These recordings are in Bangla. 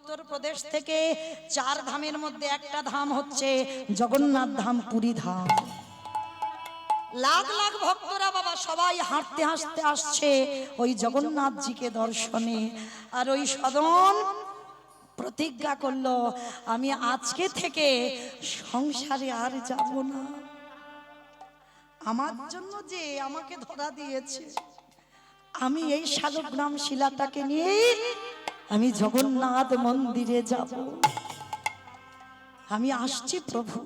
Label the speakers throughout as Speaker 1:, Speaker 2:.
Speaker 1: উত্তরপ্রদেশ থেকে 4 ধামের মধ্যে একটা ধাম হচ্ছে জগন্নাথ ধাম, পুরী ধাম। লাখ লাখ ভক্তরা বাবা সবাই হাঁটতে হাঁটতে আসছে ওই জগন্নাথজিকে দর্শনে। আর ওই সদন প্রতিজ্ঞা করলো, আমি আজকে থেকে সংসারে আর যাব না। আমার জন্য যে আমাকে ধরা দিয়েছে, আমি এই শালগ্রাম শিলাটাকে নিয়ে আমি জগন্নাথ মন্দিরে যাব। আমি আসছি প্রভু।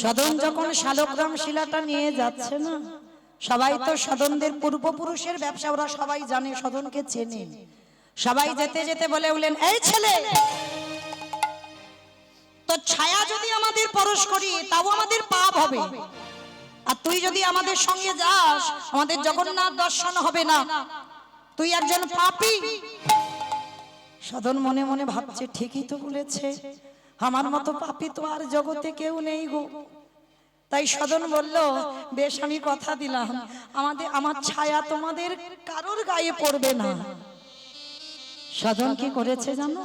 Speaker 1: সদন যখন শালগ্রাম শিলাটা নিয়ে যাচ্ছে না, সবাই তো সদনদের পূর্বপুরুষের ব্যবসা, ওরা সবাই জানে, সদনকে চেনে। সবাই যেতে যেতে বলে উঠলেন, এই ছেলে, তো ছায়া যদি আমাদের পরশ করি তাও আমাদের পাপ হবে, আর তুই যদি আমাদের সঙ্গে যাস আমাদের জগন্নাথ দর্শন হবে না, তুই একজন পাপী। সদন মনে মনে ভাবছে, ঠিকই তো বলেছে, আমার মতো পাপী তো আর জগতে কেউ নেই গো। তাই সদন বলল, বেশ আমি কথা দিলাম, আমার ছায়া তোমাদের কারোর গায়ে পড়বে না। সদন কি করেছে জানো?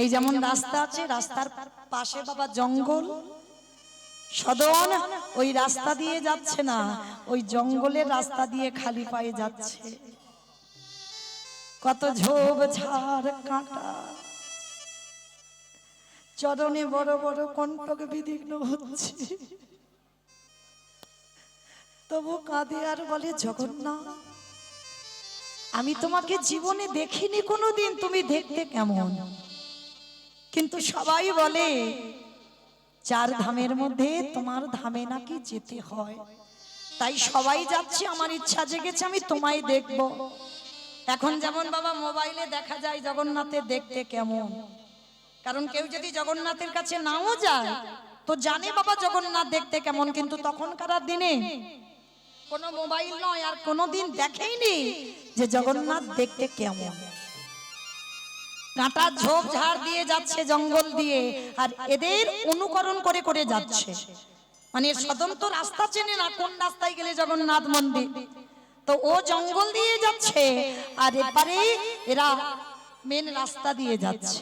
Speaker 1: এই যেমন রাস্তা আছে, রাস্তার পাশে বাবা জঙ্গল, সদন ওই রাস্তা দিয়ে যাচ্ছে না, ওই জঙ্গলের রাস্তা দিয়ে খালি পায়ে যাচ্ছে। কত ঝোপ ঝাড় কাঁটা, চরণে বড় বড় কণ্টক বিদীর্ণ হচ্ছে, তবু কাঁদে আর বলে, জগন্নাথ আমি তোমাকে জীবনে দেখিনি কোনোদিন, তুমি দেখতে কেমন? কিন্তু সবাই বলে 4 ধামের মধ্যে তোমার ধামে নাকি যেতে হয়, তাই সবাই যাচ্ছে, আমার ইচ্ছা জেগেছে আমি তোমায় দেখব। এখন যেমন বাবা মোবাইলে দেখা যায় জগন্নাথের দেখতে কেমন, কারণ কেউ যদি জগন্নাথের কাছে নাও যায় তো জানে বাবা জগন্নাথ দেখতে কেমন, কিন্তু তখনকার দিনে কোনো মোবাইল নয় আর কোনোদিন দেখেইনি যে জগন্নাথ দেখতে কেমন। কাঁটা ঝোপ ঝাড় দিয়ে যাচ্ছে জঙ্গল দিয়ে, আর এদের অনুকরণ করে করে যাচ্ছে। মানে স্বতন্ত্র রাস্তা চেনে না, কোন রাস্তায় গেলে জগন্নাথ মন্দির, তো ও জঙ্গল দিয়ে যাচ্ছে আর এপারে এরা মেন রাস্তা দিয়ে যাচ্ছে।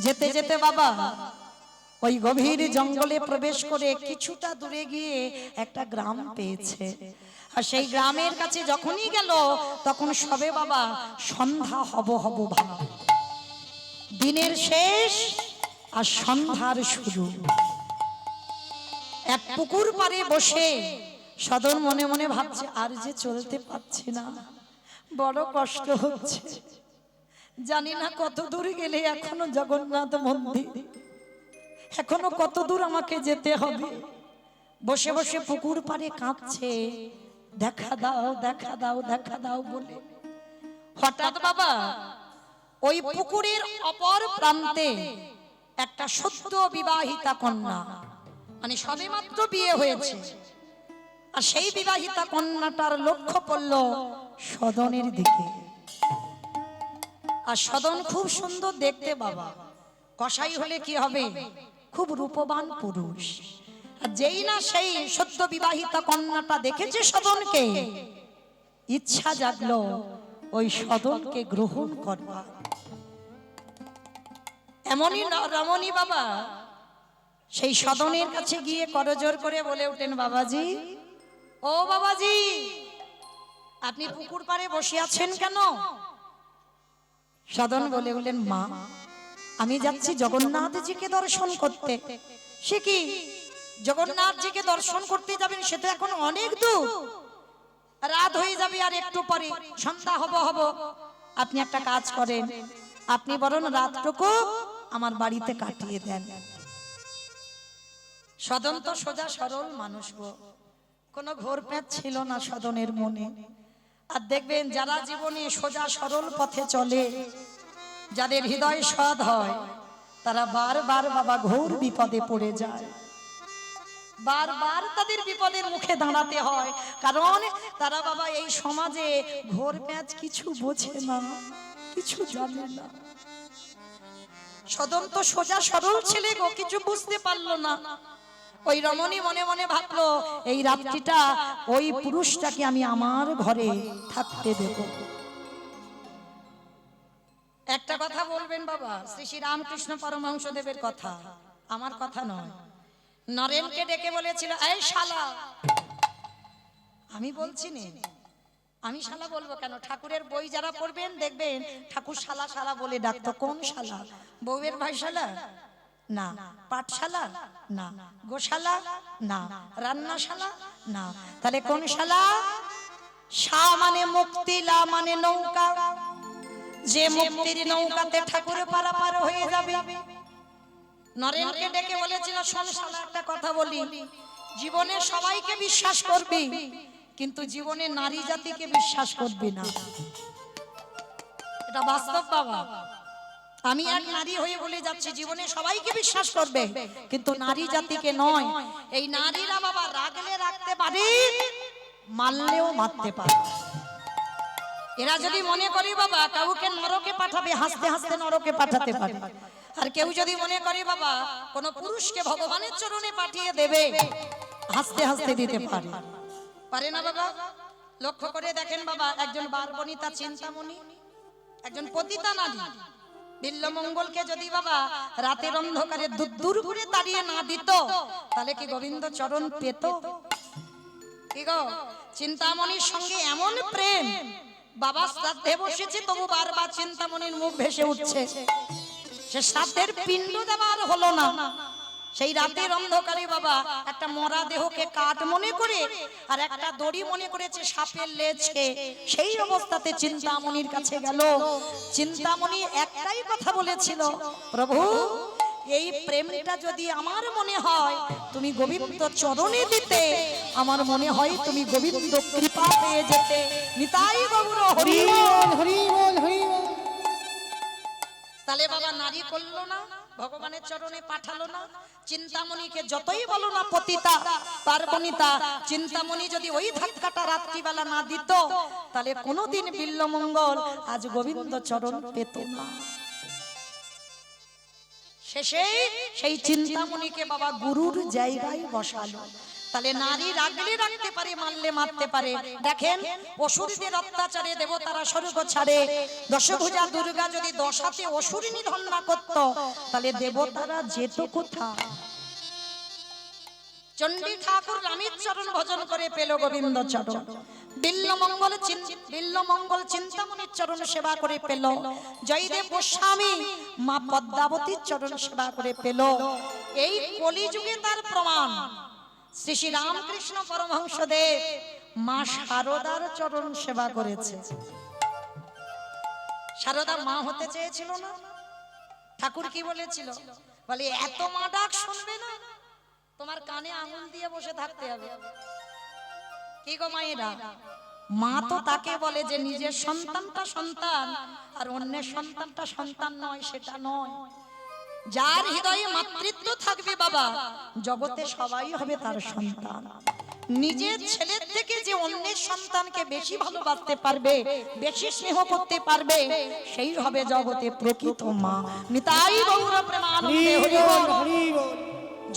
Speaker 1: যেতে যেতে বাবা ওই গভীর জঙ্গলে প্রবেশ করে কিছুটা দূরে গিয়ে একটা গ্রাম পেয়েছে। আর সেই গ্রামের কাছে যখনই গেল তখন সবে বাবা সন্ধ্যা হব হব ভাব, দিনের শেষ আর সন্ধ্যার শুরু। এক পুকুর পাড়ে বসে সদন মনে মনে ভাবছে, আর যে চলতে পারছি না, বড় কষ্ট হচ্ছে, জানি না কত দূর গেলে এখনো জগন্নাথ মন্দির, এখনো কত দূর আমাকে যেতে হবে। বসে বসে পুকুর পাড়ে কাঁদছে, দেখা দাও দেখা দাও দেখা দাও বলে। হঠাৎ বাবা ওই পুকুরের অপর প্রান্তে একটা সদ্য বিবাহিতা কন্যা, মানে সবেমাত্র বিয়ে হয়েছে, আর সেই বিবাহিতা কন্যাটার লক্ষ্য পড়ল সদনের দিকে। আর সদন খুব সুন্দর দেখতে বাবা, কসাই হলে কি হবে, খুব রূপবান পুরুষ। আর যেই না সেই সদ্য বিবাহিতা কন্যাটা দেখেছে সদনকে, ইচ্ছা জাগলো ওই সদনকে গ্রহণ করবার। এমনই রমণী বাবা সেই সদনের কাছে গিয়ে করজোর করে বলে উঠেন, বাবাজি, ও বাবাজি, আপনি পুকুর পাড়ে বসে আছেন কেন? সদন বলে উঠলেন, মা আমি যাচ্ছি জগন্নাথজিকে দর্শন করতে। সে কি, জগন্নাথজিকে দর্শন করতে যাবেন? সে তো এখন অনেক দূর, রাত হয়ে যাবে, আর একটু পরে সন্ধ্যা হব হব। আপনি একটা কাজ করেন, আপনি বরং রাতটুকু আমার বাড়িতে কাটিয়ে দেন। সদন তো সোজা সরল মানুষ গো, কোনো ঘোর প্যাঁচ ছিল না সদনের মনে। আর দেখবেন যারা জীবনে সোজা সরল পথে চলে, যাদের হৃদয় সৎ হয়, তারা বারবার বাবা ঘোর বিপদে পড়ে যায়, বারবার তাদের বিপদের মুখে দাঁড়াতে হয়, কারণ তারা বাবা এই সমাজে ঘোর প্যাঁচ কিছু বোঝে না, কিছু জানে না। সদন তো সোজা সরল ছেলে গো, কিছু বুঝতে পারলো না। ওই রমণী মনে মনে ভাবলো, এই রাত্রিটা ওই পুরুষটাকে আমি আমার ঘরে থাকতে দেব। একটা কথা বলবেন বাবা, শ্রী শ্রী রামকৃষ্ণ পরমহংস দেবের কথা, আমার কথা নয়। নরেনকে ডেকে বলেছিল, এই শালা। আমি বলছি না, আমি শালা বলবো কেন? ঠাকুরের বই যারা পড়বেন দেখবেন ঠাকুর শালা শালা বলে ডাকতো। কোন শালা? বউয়ের ভাই শালা না, পাঠশালা না, গোশালা না, রান্নাশালা না, তাহলে কোন শালা? শা মানে মুক্তি, লা মানে নৌকা। যে মুক্তির নৌকাতে ঠাকুর পারাপার হয়ে যাবে। নরেনকে ডেকে বলেছিল, শোন শালা, একটা কথা বলি, জীবনে সবাইকে বিশ্বাস করবি, কিন্তু জীবনে নারী জাতিকে বিশ্বাস করবি না। এটা বাস্তব বাবা। আমি এক নারী হয়ে বলে যাচ্ছি, জীবনে সবাইকে বিশ্বাস করবে, কিন্তু নারী জাতিকে নয়। এই নারীরা বাবা রাগলে রাখতে পারে, মারলেও মারতে পারে। এরা যদি মনে করি বাবা কাউকে নরকে পাঠাবে, হাসতে হাসতে নরকে পাঠাতে পারে। আর কেউ যদি মনে করি বাবা কোন পুরুষকে ভগবানের চরণে পাঠিয়ে দেবে, হাসতে হাসতে দিতে পারে। পারে না বাবা? লক্ষ্য করে দেখেন বাবা, একজন বারবনিতা চিন্তামণি, একজন পতিতা নারী বিল্লমঙ্গলকে যদি বাবা রাতের অন্ধকারে দূর করে তাড়িয়ে না দিত, তাহলে কি গোবিন্দ চরণ পেত? কি গো, চিন্তামণির সঙ্গে এমন প্রেম, বাবা শ্রাদ্ধে বসেছে তবু বারবার চিন্তামণির মুখ ভেসে উঠছে। সে শ্রাদ্ধের পিণ্ড দেওয়ার হলো না, সেই রাতের অন্ধকারে বাবা একটা মরা দেহকে কাঠ মনে করে আর একটা দড়ি মনে করেছে সাপের লেজকে। সেই অবস্থাতে চিন্তামণির কাছে গেল। চিন্তামণি একটাই কথা বলেছিল, প্রভু এই প্রেমটা যদি আমার মনে হয় তুমি গোবিন্দ চরণে দিতে, আমার মনে হয় তুমি গোবিন্দ কৃপা পেয়ে যেতে। নিতাই গৌর হরি বল, হরি বল, হরি বল। তাহলে বাবা নারী করলো না, ভগবানের চরণে পাঠালো না। চিন্তামণিকে যতই বলো না পতিতা পার্বণিতা, চিন্তামণি যদি ওই ধাক্কাটা রাত্রিবেলা না দিত, তাহলে কোনোদিন বিল্লমঙ্গল আজ গোবিন্দ চরণ পেত না। শেষে সেই চিন্তামণিকে বাবা গুরুর জায়গায় বসালো। তাহলে নারী রাগলে রাখতে পারে, মারলে মারতে পারে। দেখেন অসুরদের অত্যাচারে দেবতারা স্বর্গ ছাড়ে। দশভুজা দুর্গা যদি দশাতে অসুর নিধন না করত, তাহলে দেবতারা যেত কোথায়? চণ্ডী ঠাকুর রামের চরণ ভজন করে পেল গোবিন্দ চরণ। বিল্লমঙ্গল চিন্তামণির চরণ সেবা করে পেল। জয়দেব গোস্বামী মা পদ্মাবতীর চরণ সেবা করে পেল। এই কলিযুগে তার প্রমাণ শ্রী শ্রী রামকৃষ্ণ পরমহংস দেব মা শারদার চরণ সেবা করেছে। শারদা মা হতে চেয়েছিল না? ঠাকুর কি বলেছিল? বলে এত মা ডাক শুনবে না, তোমার কানে আঙুল দিয়ে বসে থাকতে হবে। কি গো মায়েরা, মা তো তাকে বলে যে নিজের সন্তানটা সন্তান আর অন্যের সন্তানটা সন্তান নয়, সেটা নয়। যার হৃদয়ে মাতৃত্ব থাকবে বাবা, জগতে সবাই হবে তার সন্তান। নিজের ছেলের থেকে যে অন্যের সন্তানকে বেশি ভালোবাসতে পারবে, বেশি স্নেহ করতে পারবে, সেই হবে জগতে প্রকৃত মা। নিতাই গৌর প্রেমানন্দে হরি বল, হরি বল।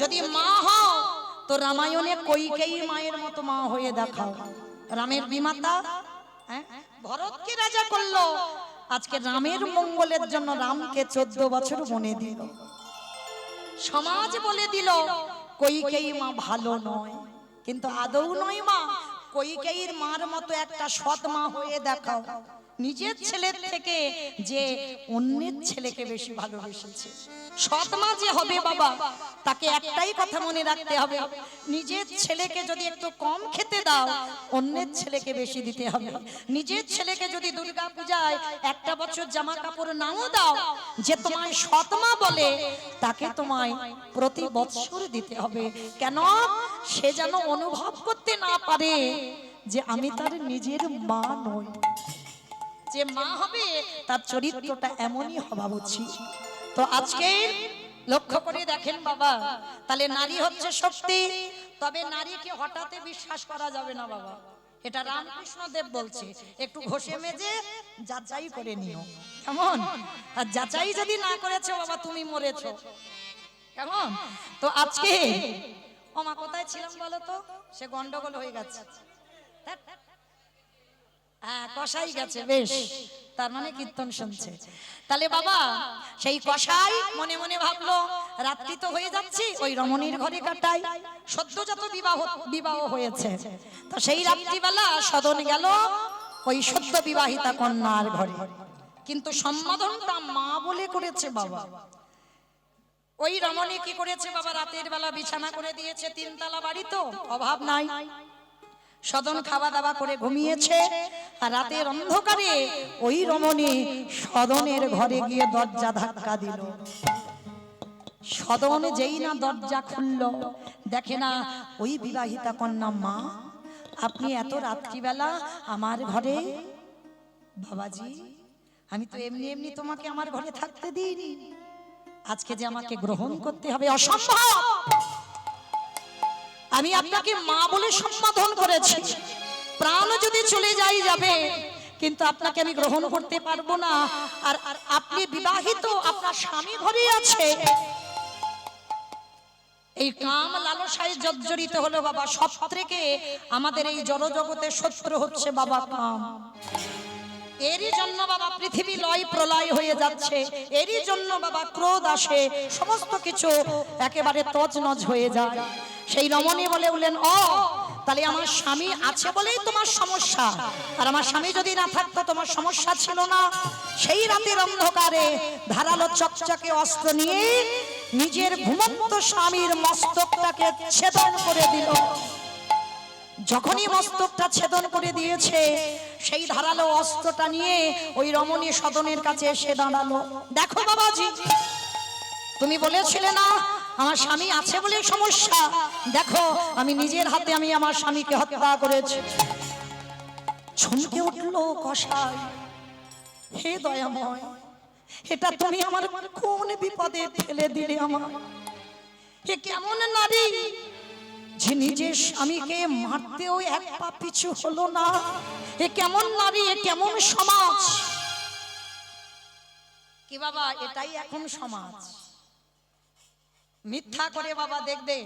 Speaker 1: যদি মা হও তো রামায়ণে কইকেয়ী মায়ের মতো মা হয়ে দেখাও। রামের বিমাতা ভরতকে রাজা করলো, আজকে রামের মঙ্গলের জন্য রামকে 14 বছর বনে দিল। সমাজ বলে দিল কইকেয়ী মা ভালো নয়, কিন্তু আদৌ নয় মা। কইকেয়ীর মার মতো একটা সৎ মা হয়ে দেখাও। নিজের ছেলের থেকে যে অন্যের ছেলেকে বেশি ভালোবেসেছে, সৎ মা যে হবে বাবা, তাকে একটাই কথা মনে রাখতে হবে, নিজের ছেলেকে যদি একটু কম খেতে দাও, অন্যের ছেলেকে বেশি দিতে হবে। নিজের ছেলেকে যদি দুর্গা পূজায় একটা বছর জামা কাপড় নাও দাও, যে তোমায় সৎ মা বলে, তাকে তোমায় প্রতি বছর দিতে হবে। কেন? সে যেন অনুভব করতে না পারে যে আমি তার নিজের মা নই। যে মা হবে তার চরিত্রটা এমনই হওয়া উচিত। তো আজকে লক্ষ্য করে দেখেন বাবা, তাহলে নারী হচ্ছে শক্তি। তবে নারীকে হঠাৎ বিশ্বাস করা যাবে না বাবা, এটা রামকৃষ্ণ দেব বলছে। একটু ঘষে মেজে যাচাই করে নিও, কেমন? আর যাচাই যদি না করেছো বাবা, তুমি মরেছো, কেমন? তো আজকে ওমা কোথায় ছিলাম বলো তো? সে গন্ডগোল হয়ে গেছে। হ্যাঁ, কষাই গেছে, বেশ, তার মানে কীর্তন শুনছে। তাহলে বাবা সেই কষাই মনে মনে ভাবলো রাত্রি তো হয়ে যাচ্ছে, ওই রমণীর ঘরে কাটাই, সদ্যজাত বিবাহ হয়েছে। তো সেই রাত্রিবেলা সদন গেল ওই সদ্য বিবাহিতা কন্যার ঘরে, কিন্তু সম্বোধনটা মা বলে করেছে বাবা। ওই রমণী কি করেছে বাবা, রাতের বেলা বিছানা করে দিয়েছে, তিনতলা বাড়ি তো অভাব নাই, সদন খাওয়া দাওয়া করে ঘুমিয়েছে। আর রাতের অন্ধকারে ওই রমণী সদনের ঘরে গিয়ে দরজা ধাক্কা দিল। সদন যেই না দরজা খুলল, দেখে না ওই বিবাহিতা কন্যা। মা, আপনি এত রাত্রিবেলা আমার ঘরে? বাবাজি, আমি তো এমনি এমনি তোমাকে আমার ঘরে থাকতে দিইনি, আজকে যে আমাকে গ্রহণ করতে হবে অসম্ভব। আমি আপনাকে মা বলে সম্বোধন করেছি, প্রাণ যদি চলে যাবে, কিন্তু আপনাকে আমি গ্রহণ করতে পারবো না। আর আপনি বিবাহিত, আপনার স্বামী ঘরে আছে। এই কাম লালসায় জর্জরিত হলো বাবা। সব থেকে আমাদের এই জড় জগতের শত্রু হচ্ছে বাবা কাম। এরই জন্য বাবা পৃথিবী লয় প্রলয় হয়ে যাচ্ছে, এরই জন্য বাবা ক্রোধ আসে, সমস্ত কিছু একেবারে তছনছ হয়ে যায়। সেই রমণী বলে উঠলেন, ও তাহলে আমার স্বামী আছে বলেই তোমার সমস্যা, আর আমার স্বামী যদি না থাকতো তোমার সমস্যা ছিল না। সেই রাতের অন্ধকারে ধারালো চকচকে অস্ত্র নিয়ে নিজের ঘুমন্ত স্বামীর মস্তকটাকে ছেদন করে দিল। যখনই মস্তকটা ছেদন করে দিয়েছে, সেই ধারালো অস্ত্রটা নিয়ে ওই রমণী সদনের কাছে এসে দাঁড়ালো। দেখো বাবাজি, তুমি বলেছিলে না আমার স্বামী আছে বলে সমস্যা, দেখো আমি নিজের হাতে আমি আমার স্বামীকে হত্যা করেছি। চমকে উঠলো কসাই, হে দয়াময়, এটা তুমি আমার কোন বিপদে ফেলে দিলে আমার? হে কেমন নারী যে নিজের স্বামীকে মারতেও এক পা পিছু হলো না? এ কেমন নারী, এ কেমন সমাজ? কি বাবা, এটাই এখন সমাজ। মিথ্যা করে বাবা দেখবেন,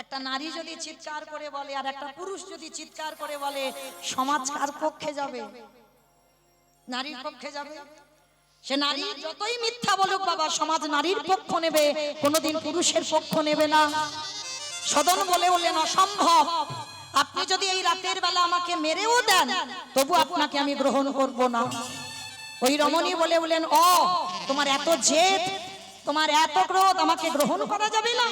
Speaker 1: একটা নারী যদি চিৎকার করে বলে আর একটা পুরুষ যদি চিৎকার করে বলে, সমাজ কার পক্ষে যাবে? নারীর পক্ষে যাবে। সে নারী যতই মিথ্যা বলুক বাবা, সমাজ নারীর পক্ষ নেবে, কোনোদিন পুরুষের পক্ষ নেবে না। সদন বলে বললেন, অসম্ভব, আপনি যদি এই রাতের বেলা আমাকে মেরেও দেন তবু আপনাকে আমি গ্রহণ করব না। ওই রমণী বলে বললেন, ও তোমার এত জেদ, তোমার এত ক্রোধ, আমাকে গ্রহণ করা যাবে না?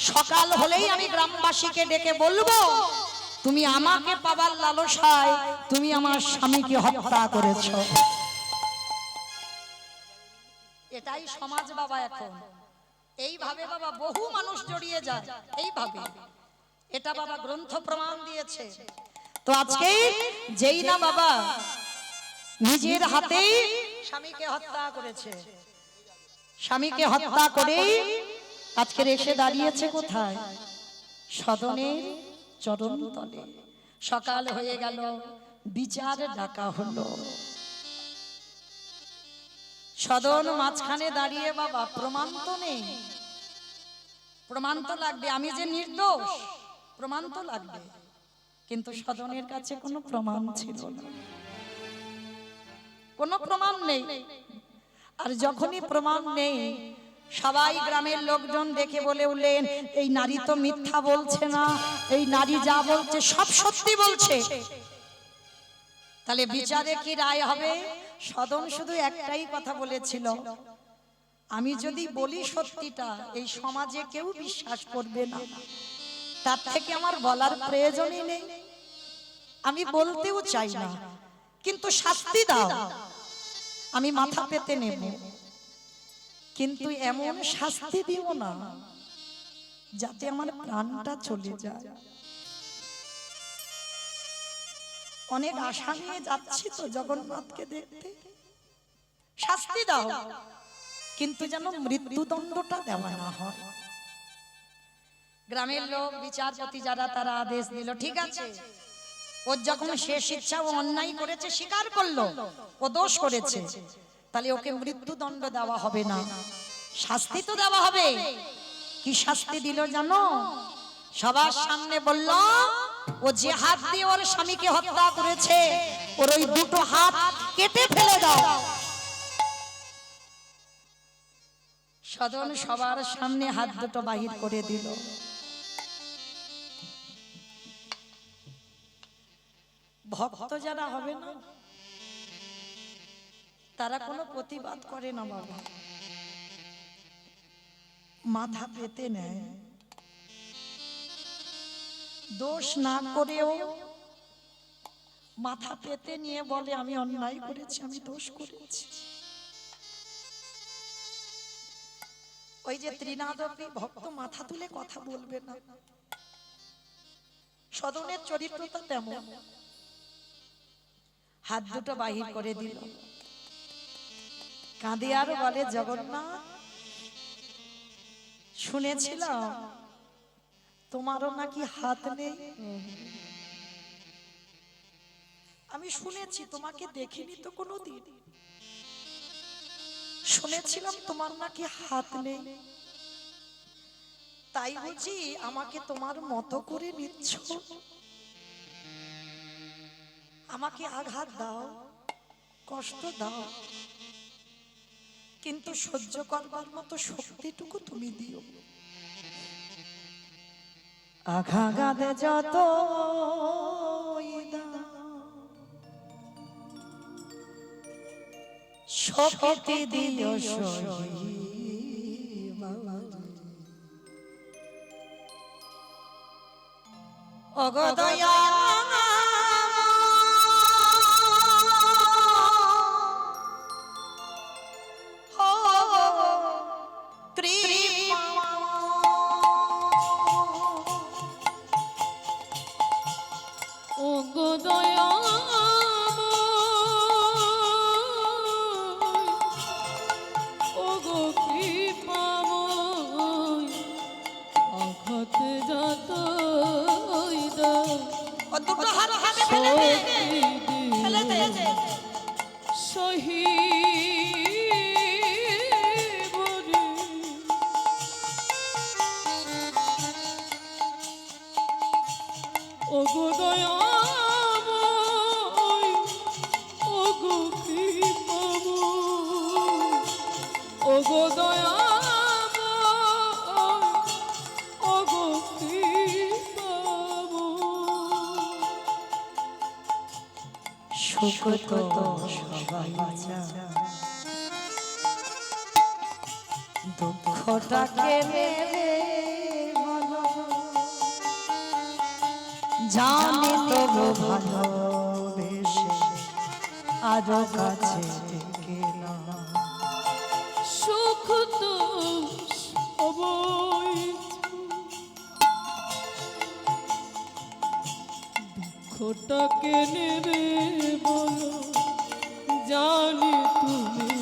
Speaker 1: সকাল হলেই আমি গ্রামবাসীকে ডেকে বলবো তুমি আমাকে পাবার লালসায় তুমি আমার স্বামীকে হত্যা করেছো। এটাই সমাজ বাবা এখন। এইভাবে বাবা বহু মানুষ জড়িয়ে যায় এইভাবে, এটা বাবা গ্রন্থ প্রমাণ দিয়েছে। তো আজকে যেই না বাবা নিজের হাতেই স্বামীকে হত্যা করেছে, স্বামীকে হত্যা করে আজকে এসে দাঁড়িয়েছে কোথায়? সদনের চরণ তলে। সকাল হয়ে গেল, বিচার ডাকা হলো। সদন মাঝখানে দাঁড়িয়ে বাবা, প্রমাণ তো নেই, প্রমাণ তো লাগবে, আমি যে নির্দোষ প্রমাণ তো লাগবে, কিন্তু সদনের কাছে কোনো প্রমাণ ছিল না, কোনো প্রমাণ নেই। আর যখনই প্রমাণ নেই, সবাই গ্রামের লোকজন দেখে বলে উঠলেন, এই নারী তো মিথ্যা বলছে না, এই নারী যা বলছে সব সত্যি বলছে। তাহলে বিচারে কি রায় হবে? সদন শুধু একটাই কথা বলেছিল, আমি যদি বলি সত্যিটা এই সমাজে কেউ বিশ্বাস করবে না, তার থেকে আমার বলার প্রয়োজনই নেই, আমি বলতেও চাই না, কিন্তু শাস্তি দাও, আমি মাথা পেতে নেব, কিন্তু এমন শাস্তি দিও না যাতে আমার প্রাণটা চলে যায়। অনেক আশা নিয়ে যাচ্ছি তো জগন্নাথকে দেখতে, শাস্তি দাও, কিন্তু যেন মৃত্যুদণ্ডটা দেওয়া না হয়। গ্রামের লোক বিচারপতি যারা, তারা আদেশ দিল, ঠিক আছে, ওর যখন শেষ ইচ্ছা, ও অন্যায় করেছে স্বীকার করলো, ও দোষ করেছে, তাহলে ওকে মৃত্যুদণ্ড দেওয়া হবে না, শাস্তি তো দেওয়া হবে। কি শাস্তি দিল জানো? সবার সামনে বলল, ও যে হাত দিয়ে ওর স্বামীকে হত্যা করেছে ওর ওই দুটো হাত কেটে ফেলে দাও। সদন সবার সামনে হাত দুটো বাহির করে দিল। ভক্ত যারা হবে না তারা কোনো প্রতিবাদ করে না বাবা, মাথা পেতে নেয়। দোষ না করেও মাথা পেতে নিয়ে বলে আমি অন্যায় করেছি, আমি দোষ করেছি। ওই যে ত্রিনাদপি ভক্ত মাথা তুলে কথা বলবে না। সদনের চরিত্রটা তেমন। হাত দুটো বাহির করে দিল, কাঁদে আর বলে জগন্নাথ শুনেছিলাম তোমারও নাকি হাত নেই। আমি শুনেছি, তোমাকে দেখিনি তো কোনোদিন। শুনেছিলাম তোমার নাকি হাত নেই, তাই বুঝি আমাকে তোমার মতো করে নিচ্ছ? আমাকে আঘাত দাও, কষ্ট দাও, কিন্তু সহ্য করবার মতো শক্তিটুকু তুমি দিও। আঘাত যত শক্তি দিও অগদয়া দুঃখটাকে নেবে জানি তবু ভালোবেসে আজও কাছে
Speaker 2: সুখ তো দুঃখটাকে নেবে বলো জানি তুমি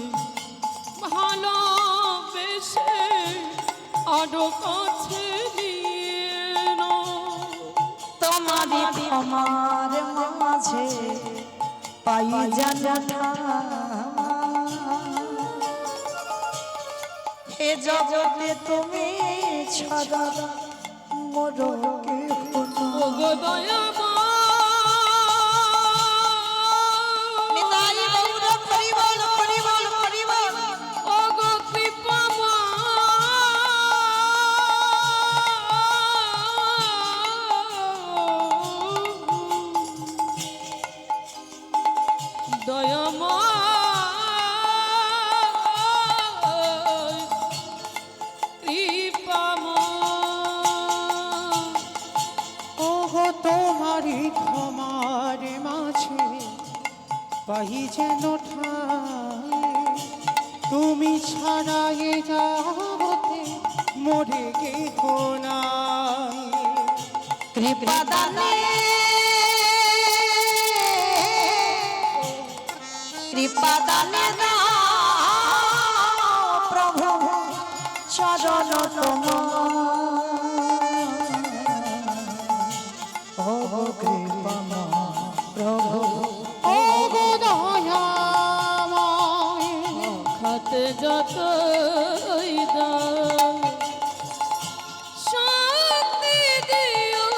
Speaker 2: ভালোবেসে আরো কাছে নিয়ে
Speaker 1: তোমারই ক্ষমার মাঝে পাই জানা হে জগতে তুমি ছাড়া মোর
Speaker 2: ওগো দয়া
Speaker 3: পাহি যেন তুমি ছাড়া এ জগতে মরে গেহ নাই।
Speaker 1: কৃপা দানে কৃপা দানে প্রভু চরণ তোমার কৃপা প্রভু
Speaker 2: যতই দাও শক্তি দিও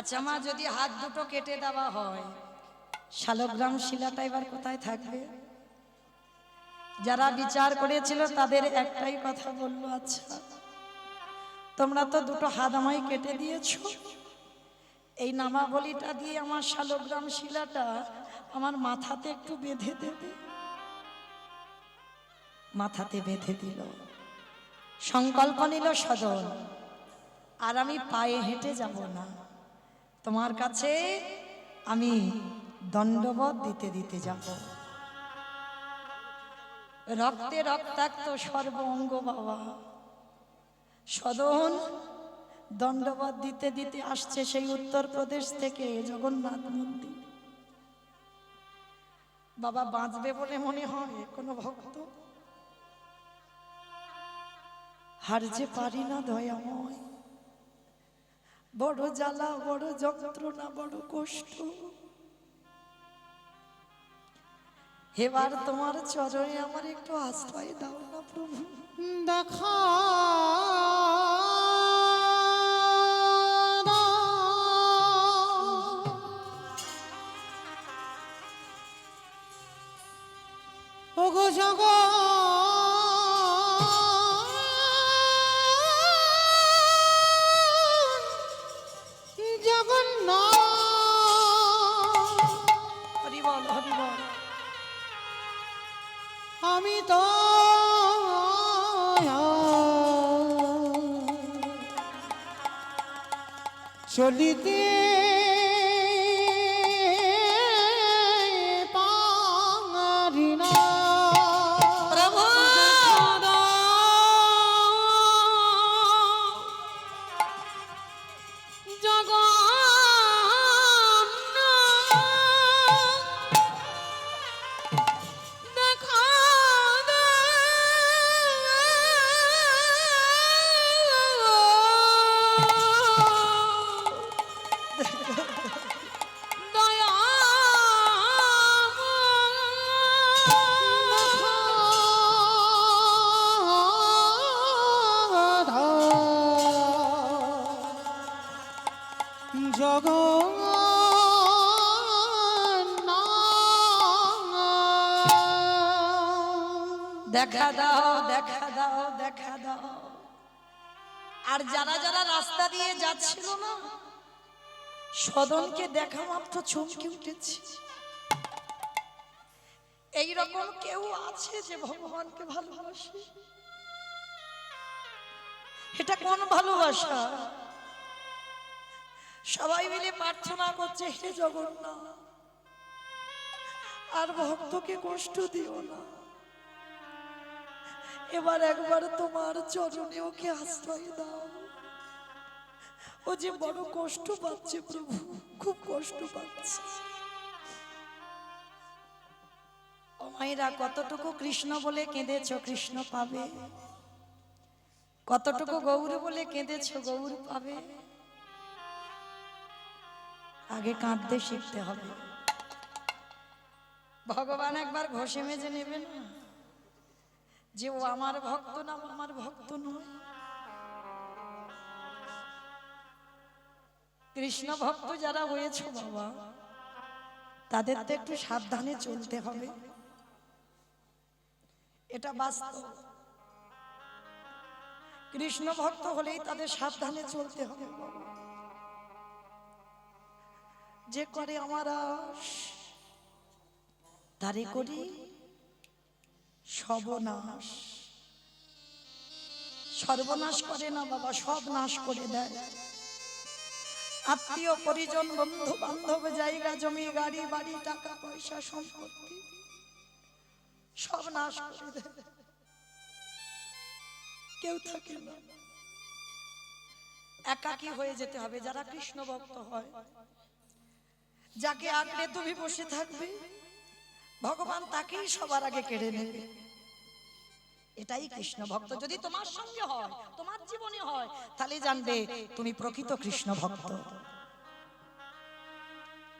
Speaker 1: আচ্ছা মা, যদি হাত দুটো কেটে দেওয়া হয়, শালগ্রাম শিলাটা এবার কোথায় থাকবে? যারা বিচার করেছিল তাদের একটাই কথা বললো, আচ্ছা তোমরা তো দুটো হাত আমায় কেটে দিয়েছো, এই নামাবলীটা দিয়ে আমার শালগ্রাম শিলাটা আমার মাথাতে একটু বেঁধে দেবে। মাথাতে বেঁধে দিল, সংকল্প নিল সদন, আর আমি পায়ে হেঁটে যাব না, তোমার কাছে আমি দণ্ডবত দিতে দিতে যাব। রক্তে রক্তাক্ত সর্ব অঙ্গ বাবা, সদন দণ্ডবত দিতে দিতে আসছে সেই উত্তরপ্রদেশ থেকে জগন্নাথ মন্দির। বাবা বাঁচবে বলে মনে হয় কোনো ভক্ত? হারতে পারি না দয়াময়, বড় জ্বালা, বড় যন্ত্রণা, বড় কষ্ট। এবার তোমার চরণে আমার একটু আশ্রয় দাও না প্রভু।
Speaker 3: দেখা ওগো জগন্নাথ,
Speaker 1: হরি বল, হরি বল।
Speaker 3: আমি তো চলিতে পারি না।
Speaker 1: প্রভু দেখা দাও, দেখা দাও, দেখা দাও। আর যারা যারা রাস্তা দিয়ে যাচ্ছিল না, সদনকে দেখা মাত্র চমকে উঠেছে। এইরকম কেউ আছে যে ভগবানকে ভালোবাসে? এটা কোন ভালোবাসা? সবাই মিলে প্রার্থনা করছে, হে জগন্নাথ আর ভক্তকে কষ্ট দিও না, এবার একবার তোমার চরণে ওকে আশ্রয় দাও। ও যে বড় কষ্ট পাচ্ছে প্রভু, খুব কষ্ট পাচ্ছে। ও মায়েরা, কতটুকু কৃষ্ণ বলে কেঁদেছো, কৃষ্ণ পাবে। কতটুকু গৌর বলে কেঁদেছো, গৌর পাবে। আগে কাঁদতে শিখতে হবে। ভগবান একবার ঘষে মেজে নেবে না যে ও আমার ভক্ত না, আমার ভক্ত নয়। কৃষ্ণ ভক্ত যারা হয়েছে বাবা, তাদের তো একটু সাবধানে চলতে হবে, এটা বাস্তব। কৃষ্ণ ভক্ত হলেই তাদের সাবধানে চলতে হবে বাবা। যে করে আমার আশ, তারে করি সর্বনাশ। সর্বনাশ করে না বাবা, সব নাশ করে দেয়। আত্মীয় পরিজন, বন্ধু বান্ধব, জায়গা জমি, গাড়ি বাড়ি, টাকা পয়সা, সম্পত্তি সব নাশ করে দেয়। কেউ থাকে না, একাকী হয়ে যেতে হবে। যারা কৃষ্ণ ভক্ত হয়, যাকে আঁকড়ে তুমি বসে থাকবে, ভগবান তাকেই সবার আগে কেড়ে নেবে। এটাই কৃষ্ণ ভক্ত। যদি তোমার সঙ্গে হয়, তোমার জীবনে হয়, তাহলে জানবে তুমি প্রকৃত কৃষ্ণ ভক্ত।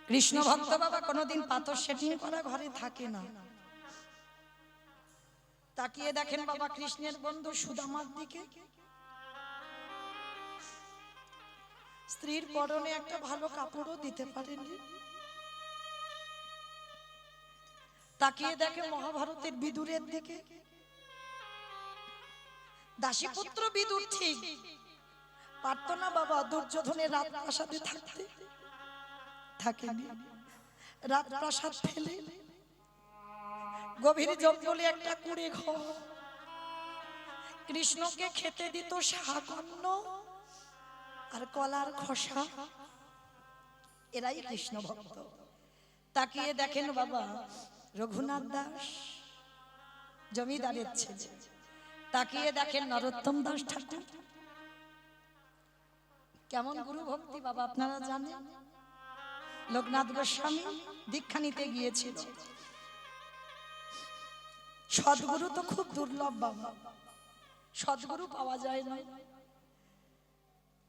Speaker 1: কৃষ্ণ ভক্ত বাবা কোনোদিন পাথর সেটিং করা ঘরে থাকে না। তাকিয়ে দেখেন বাবা কৃষ্ণের বন্ধু সুদামার দিকে। স্ত্রীর পরনে একটা ভালো কাপড়ও দিতে পারেনি। তাকিয়ে দেখে মহাভারতের বিদুরের দিকে। দাসীপুত্র বিদুর ঠিক পারত না বাবা দুর্যোধনের রাজপ্রাসাদে থাকতে, থাকেনি। রাজপ্রাসাদ ফেলে গভীর জঙ্গলে একটা কুঁড়ে ঘর, কৃষ্ণকে খেতে দিত শাকন্ন আর কলার খোসা। এরাই কৃষ্ণ ভক্ত। তাকিয়ে দেখেন বাবা রঘুনাথ দাস জমিদারের ছেলে, তাকিয়ে দেখেন নরোত্তম দাস ঠাকুর। কেমন গুরু ভক্তি বাবা আপনারা জানেন। লোকনাথ গোস্বামী দীক্ষা নিতে গিয়েছিল। সদ্গুরু তো খুব দুর্লভ বাবা, সদ্গুরু পাওয়া যায় না।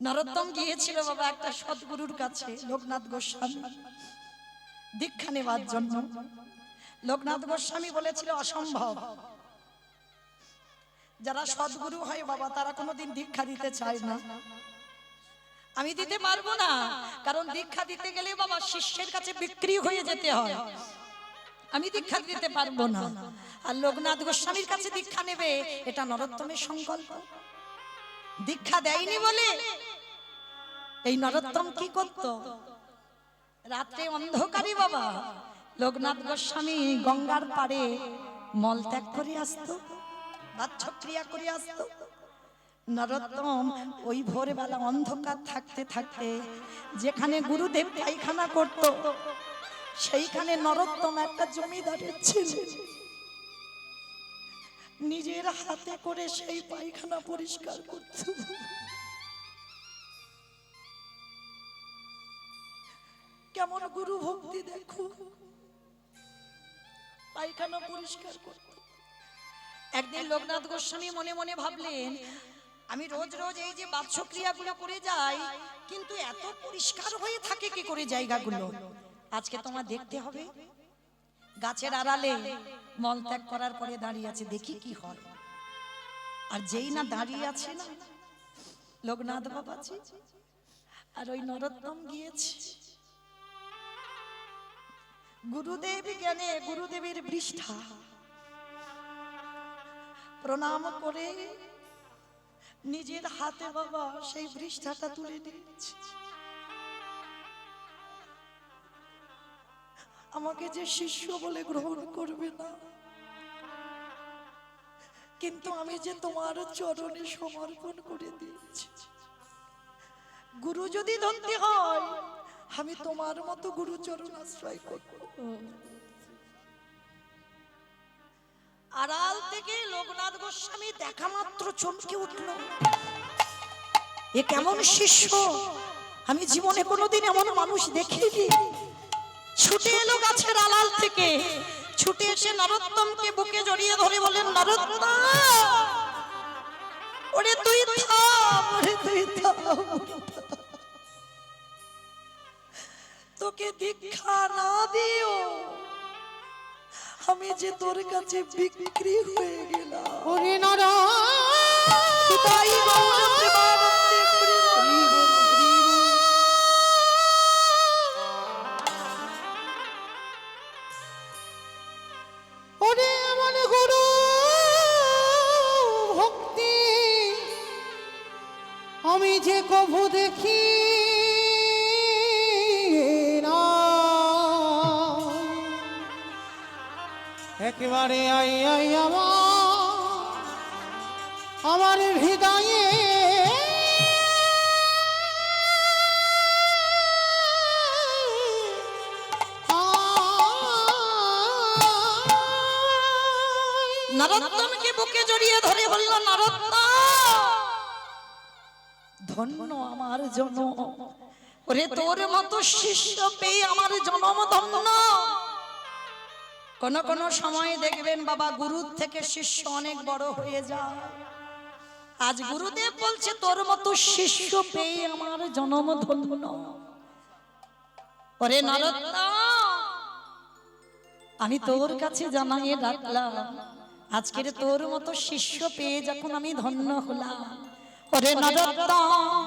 Speaker 1: নরোত্তম গিয়েছিল বাবা একটা সদ্গুরুর কাছে, লোকনাথ গোস্বামী দীক্ষা নেওয়ার জন্য। লোকনাথ গোস্বামী বলেছিল অসম্ভব, যারা সদ্গুরু হয় বাবা তারা কোনোদিন দীক্ষা দিতে চায় না। আমি দিতে পারবো না, কারণ দীক্ষা দিতে গেলে বাবা শিষ্যের কাছে বিক্রি হয়ে যেতে হয়, আমি দীক্ষা দিতে পারবো না। আর লোকনাথ গোস্বামীর কাছে দীক্ষা নেবে এটা নরোত্তমের সংকল্প। দীক্ষা দেয়নি বলে এই নরোত্তম কি করত, রাত্রে অন্ধকারে বাবা লোকনাথ গোস্বামী গঙ্গার পাড়ে মল ত্যাগ করে আসতো, বাচ্চক্রিয়া করে আসতো। নরোত্তম ওই ভোরবেলা অন্ধকার থাকতে থাকতে যেখানে গুরুদেব পায়খানা করত সেইখানে নরোত্তম একটা জমিদারের ছেলে নিজের হাতে করে সেই পায়খানা পরিষ্কার করত। কেমন গুরু ভক্তি দেখো, পায়খানা পরিষ্কার করত। একদিন লোকনাথ গোস্বামী মনে মনে ভাবলেন আমি রোজ রোজ এই যে বাচ্চক্রিয়াগুলো করে যাই, কিন্তু এত পরিষ্কার হয়ে থাকে কি করে জায়গাগুলো, আজকে তোমার দেখতে হবে। গাছের আড়ালে মল ত্যাগ করার পরে দাঁড়িয়ে আছে, দেখি কি হয়। আর যেই না দাঁড়িয়ে আছে না লোকনাথ বাবাজি আর ওই নরোত্তম গিয়েছে গুরুদেব জ্ঞানে গুরুদেবের পৃষ্ঠা প্রণাম করে নিজের হাতে বাবা সেই পৃষ্ঠাটা তুলে নিয়েছে। আমাকে যে শিষ্য বলে গ্রহণ করবে না, কিন্তু আমি যে তোমার চরণে সমর্পণ করে দিয়েছি। গুরু যদি ধরতে হয় আমি তোমার মতো গুরু চরণ আশ্রয় করব। আড়াল থেকে লোকনাথ গোস্বামী দেখা মাত্র চমকে উঠল, এ কেমন শিষ্য, আমি জীবনে কোনোদিন এমন মানুষ দেখিনি। ছুটে এলো গাছের আড়াল থেকে, ছুটে এসে নরোত্তমকে বুকে জড়িয়ে ধরে বলেন নরোত্তম ওরে তুই থাম, ওরে তুই থাম, তোকে দীক্ষা না দিও আমি যে তোর কাছে বিক্রি হয়ে গেলাম।
Speaker 3: ওরে নরা
Speaker 1: তাই গৌরবে বারন্দে ঘুরে ঘুরে
Speaker 3: ওরে এমন গুরু ভক্তি আমি যে কভু দেখি না। একেবারে আই আই আমার হৃদয়ে
Speaker 1: নরোত্তমকে বুকে জড়িয়ে ধরে বলল নরোত্তম ধন্য আমার জনম, ওরে তোর মতো শিষ্য পেয়ে আমার জনম ধন্য। কোন কোন সময় দেখবেন বাবা গুরুর থেকে শিষ্য অনেক বড় হয়ে যায়। আজ গুরুদেব বলছে তোর মতো শিষ্য পেয়ে আমার জনম ধন্য। ওরে নরোত্তম আমি তোর কাছে জানাই রাখলাম, আজকের তোর মতো শিষ্য পেয়ে যখন আমি ধন্য হলাম। ওরে নরোত্তম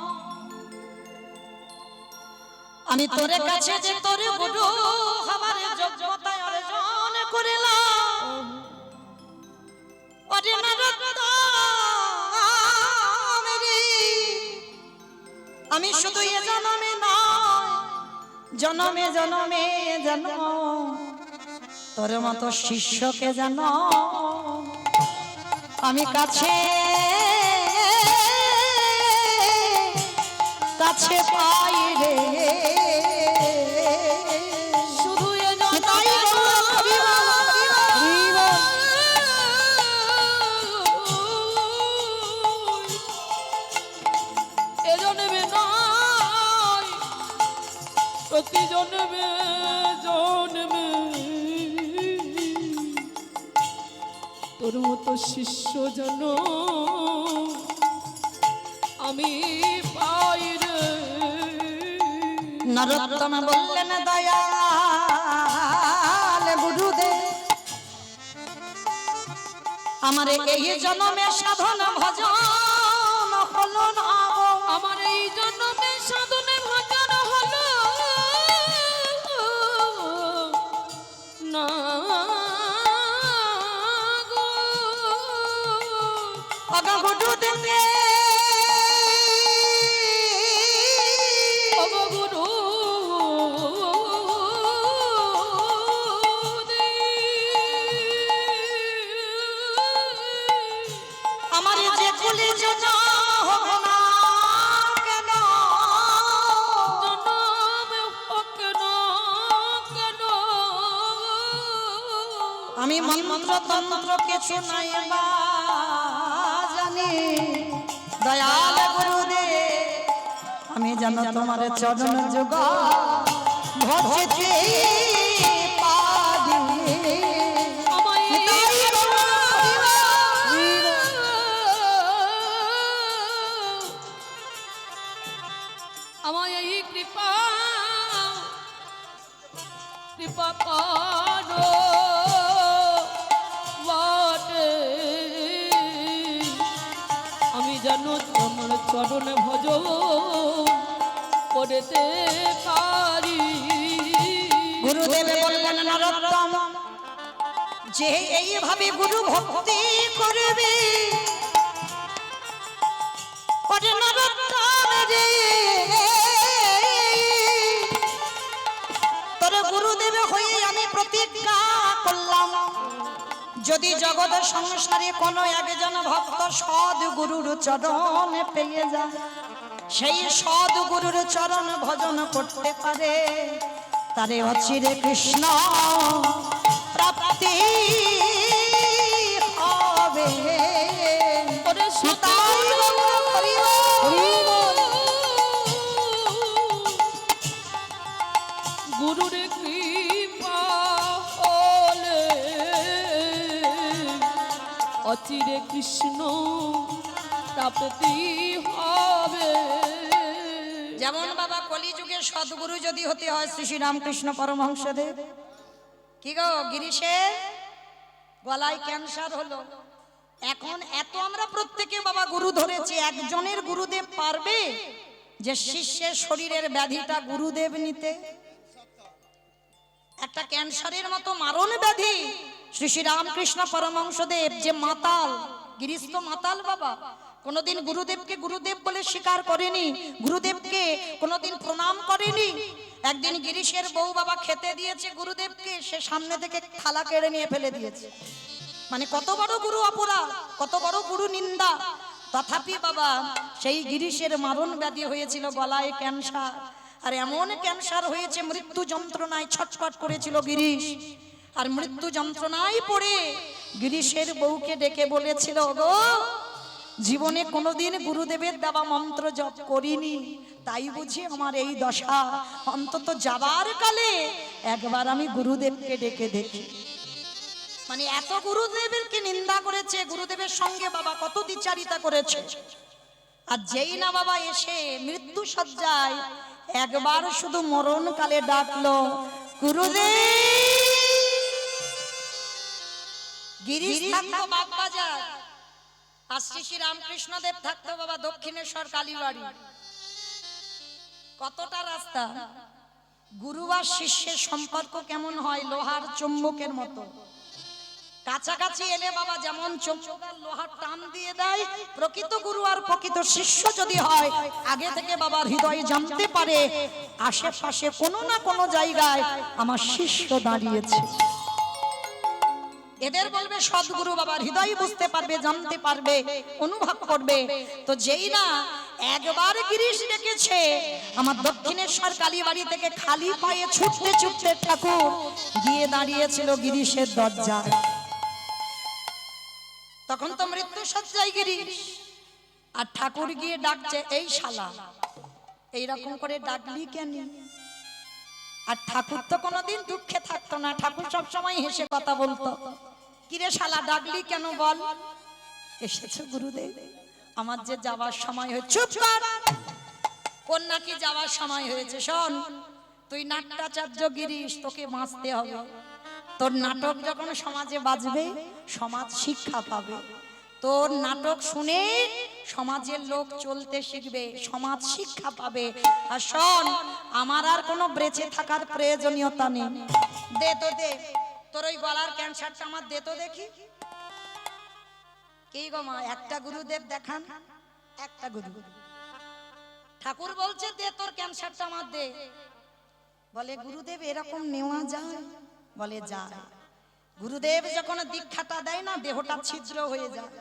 Speaker 1: আমি তোর কাছে যে তোর গুরু হবার যোগ্যতা অর্জন করিলাম ওরে নরোত্তম রে, আমি শুধু এ জনমে নয় জনমে জনমে যেন তোর মতো শিষ্যকে যেন আমি কাছে কাছে পাই রে।
Speaker 2: শুধু এ
Speaker 1: তাই বললাম, হরি বল, হরি বল, হরি বল।
Speaker 2: এ জন্মে নয় প্রতি জন্মে জন্মে তোর মতো শিষ্য যেন আমি পাই রে।
Speaker 1: নরোত্তম বললেন দয়াল গুরুদেব আমার এই জন্মে সাধন ভজন হলো না গো।
Speaker 2: আমার এই জন্মে সাধনে ভজন হলো না গো।
Speaker 1: অগা গুরুদেব
Speaker 2: ওগো গুরু
Speaker 1: আমার যে কুলে জন হোক না কেন
Speaker 2: জনমে হোক না কেন
Speaker 1: আমি মন্ত্র তন্ত্র কিছু নাই বা জানি দয়াল গুরুদেব আমি জানো তোমার চরণ যুগ ভজতে পারি।
Speaker 2: আমায়
Speaker 1: তাই বলো, হরি বল, হরি বল।
Speaker 2: আমায় এই কৃপা কৃপা করো বটে আমি জানো তোমার চরণে ভজন করতে পারি।
Speaker 1: গুরুদেব বললেন নরোত্তম যে এইভাবে গুরু ভক্তি করবে ওরে নরোত্তম রে, তোর গুরুদেব হয়ে আমি প্রতিজ্ঞা করলাম যদি জগৎ সংসারে কোনো একজন ভক্ত সৎ গুরুর চরণ পেয়ে যায় সেই সৎ গুরুর চরণ ভজন করতে পারে তারে অচিরে কৃষ্ণ প্রাপ্তি হবে।
Speaker 2: ওরে
Speaker 1: তাই বলো, হরি বল, হরি বল।
Speaker 2: গুরুর কৃপা হলে অচিরে কৃষ্ণ প্রাপ্তি হবে।
Speaker 1: যেমন বাবা কলিযুগে সদ্গুরু যদি হতে হয় শ্রী শ্রী রামকৃষ্ণ পরমহংসদেব কি গো গিরিশের গলায় ক্যান্সার হলো এখন এত আমরা প্রত্যেকে বাবা গুরু ধরেছি একজনের গুরুদেব পারবে যে শিষ্যের শরীরের ব্যাধিটা গুরুদেব নিতে? একটা ক্যান্সারের মতো মারণ ব্যাধি শ্রী শ্রী রামকৃষ্ণ পরমহংসদেব যে মাতাল গিরিশ তো মাতাল বাবা কোনোদিন গুরুদেবকে গুরুদেব বলে স্বীকার করেনি গুরুদেবকে কোনোদিন প্রণাম করেনি। একদিন গিরিশের বউ বাবা খেতে দিয়েছে গুরুদেবকে সে সামনে থেকে থালা কেড়ে নিয়ে ফেলে দিয়েছে। মানে কত বড় গুরু অপরাধ কত বড় গুরু নিন্দা। তথাপি বাবা সেই গিরিশের মারণ ব্যাধি হয়েছিল গলায় ক্যান্সার আর এমন ক্যান্সার হয়েছে মৃত্যু যন্ত্রণায় ছটফট করেছিল গিরিশ আর মৃত্যু যন্ত্রণায় পড়ে গিরিশের বউকে ডেকে বলেছিল গো জীবনে কোনোদিন গুরুদেবের দেওয়া মন্ত্র জপ করিনি তাই বুঝি আমার এই দশা অন্তত যাবার কালে একবার আমি গুরুদেবকে ডেকে দেখি। মানে এত গুরুদেবেরকে নিন্দা করেছে গুরুদেবের সঙ্গে বাবা কত দ্বিচারিতা করেছে আর যেই না বাবা এসে মৃত্যু সজ্জায় একবার শুধু মরণ কালে ডাকলো গুরুদেব। গিরিশ থাকতো বাগবাজার আর শ্রী শ্রী রামকৃষ্ণ দেব থাকতো বাবা দক্ষিণেশ্বর কালীবাড়ি। কতটা রাস্তা গুরু আর শিষ্যের সম্পর্ক কেমন হয়? লোহার চুম্বকের মতো। কাছাকাছি এলে বাবা যেমন চুম্বক আর লোহার টান দিয়ে দেয়, প্রকৃত গুরু আর প্রকৃত শিষ্য যদি হয়, আগে থেকে বাবার হৃদয়ে জানতে পারে আশেপাশে কোনো না কোনো জায়গায় আমার শিষ্য দাঁড়িয়েছে। এদের বলবে সদ্গুরু, বাবার হৃদয় বুঝতে পারবে, জানতে পারবে, অনুভব করবে। তো যেই না একবার গিরিশ ডেকেছে, আমার দক্ষিণেশ্বর কালীবাড়ি থেকে খালি পায়ে ছুটতে ছুটতে ঠাকুর গিয়ে দাঁড়িয়েছিল গিরিশের দরজায়। তখন তো মৃত্যু সজ্জায় গিরিশ, আর ঠাকুর গিয়ে ডাকছে, এই শালা, এইরকম করে ডাকলি কেন? আর ঠাকুর তো কোনোদিন দুঃখে থাকতো না, ঠাকুর সবসময় হেসে কথা বলতো। কিরে শালা, ডাকলি কেন বল? এসেছো গুরুদেব, আমার যে যাওয়ার সময় হয়েছে। চুপ কর, কোন নাকি যাওয়ার সময় হয়েছে? শোন, তুই নাট্যাচার্য গিরিশ, তোকে বাঁচতে হবে। তোর নাটক যখন সমাজে বাজবে, সমাজ শিক্ষা পাবে। তোর নাটক শুনে সমাজের লোক চলতে শিখবে, সমাজ শিক্ষা পাবে। আর শোন, আমার আর কোনো বেঁচে থাকার প্রয়োজনীয়তা নেই। দে তো দে, তোর ওই গলার ক্যান্সারটা আমার দে তো দেখি। কি গো মা, একটা গুরুদেব দেখান, একটা গুরু। ঠাকুর বলছে দে তোর ক্যান্সারটা আমার দে। বলে গুরুদেব এরকম নেওয়া যায়? বলে যায়। গুরুদেব যখন দীক্ষাটা দেয় না, দেহটা ছিদ্র হয়ে যায়।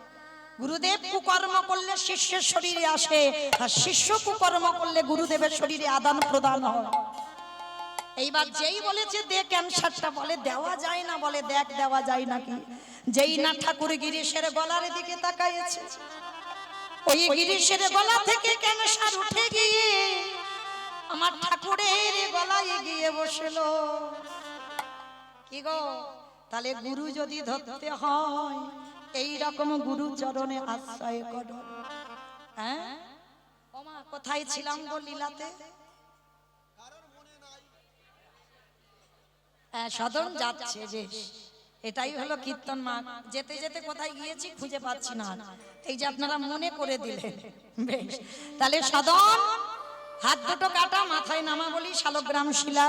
Speaker 1: গুরুদেব কুকর্ম করলে শিষ্যের শরীরে আসে, আর শিষ্য কুকর্ম করলে গুরুদেবের শরীরে আদান প্রদান হয়। এইবার যেই বলেছে দে ক্যান্সারটা, বলে দেওয়া যায় না। বলে দেখ দেওয়া যায় নাকি। যেই না ঠাকুর গিরিশের গলার দিকে তাকাইছে, ওই গিরিশের গলা থেকে ক্যান্সার উঠে গিয়ে আমার ঠাকুরের গলায় গিয়ে বসলো। কি গো, তাহলে গুরু যদি ধরতে হয়, এই রকম গুরু চরণে আশ্রয় করো। হ্যাঁ ওমা, কোথায় ছিলাম গো লীলাতে? সদন যাচ্ছে, বেশ, এটাই হলো কীর্তন মাঠ। যেতে যেতে কোথায় গিয়েছি খুঁজে পাচ্ছি না, এই যে আপনারা মনে করে দিলেন। বেশ, তাহলে সদন, হাত দুটো কাটা, মাথায় নামা বলি শালগ্রাম শিলা।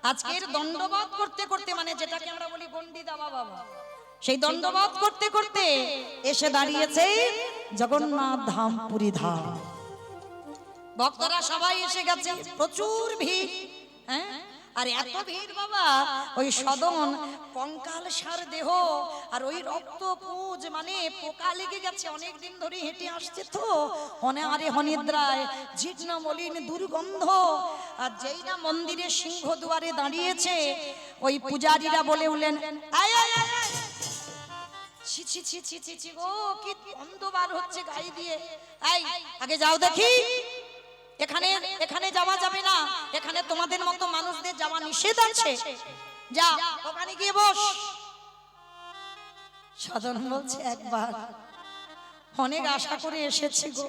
Speaker 1: আজকের দণ্ডবাদ করতে করতে, মানে যেটাকে আমরা বলি গন্ডি দেওয়া বাবা, সেই দণ্ডবাদ করতে করতে এসে দাঁড়িয়েছে জগন্নাথ ধাম, পুরী ধাম। ভক্তরা সবাই এসে গেছে, প্রচুর ভিড়। হ্যাঁ, আর এত ভিড় বাবা, ওই সদন কঙ্কাল সার দেহ, আর ওই রক্ত পুজ, মানে পোকা লেগে গেছে, অনেকদিন ধরে হেঁটে আসছে তো, অনারে অনিদ্রায়, জীর্ণ মলিন দুর্গন্ধ। আর যেই না মন্দিরের সিংহ দুয়ারে দাঁড়িয়েছে, ওই পূজারীরা বলে উঠলেন, আয় আয় আয়, ছি ছি ছি ছি ছি ছি গো, কি গন্ধ বার হচ্ছে গায়ে দিয়ে। এই আগে যাও দেখি, এখানে এখানে যাওয়া যাবে না, এখানে তোমাদের মতো মানুষদের যাওয়া নিষেধ আছে, যা ওখানে গিয়ে বস। সদন বলছে, একবার, অনেক আশা করে এসেছি গো,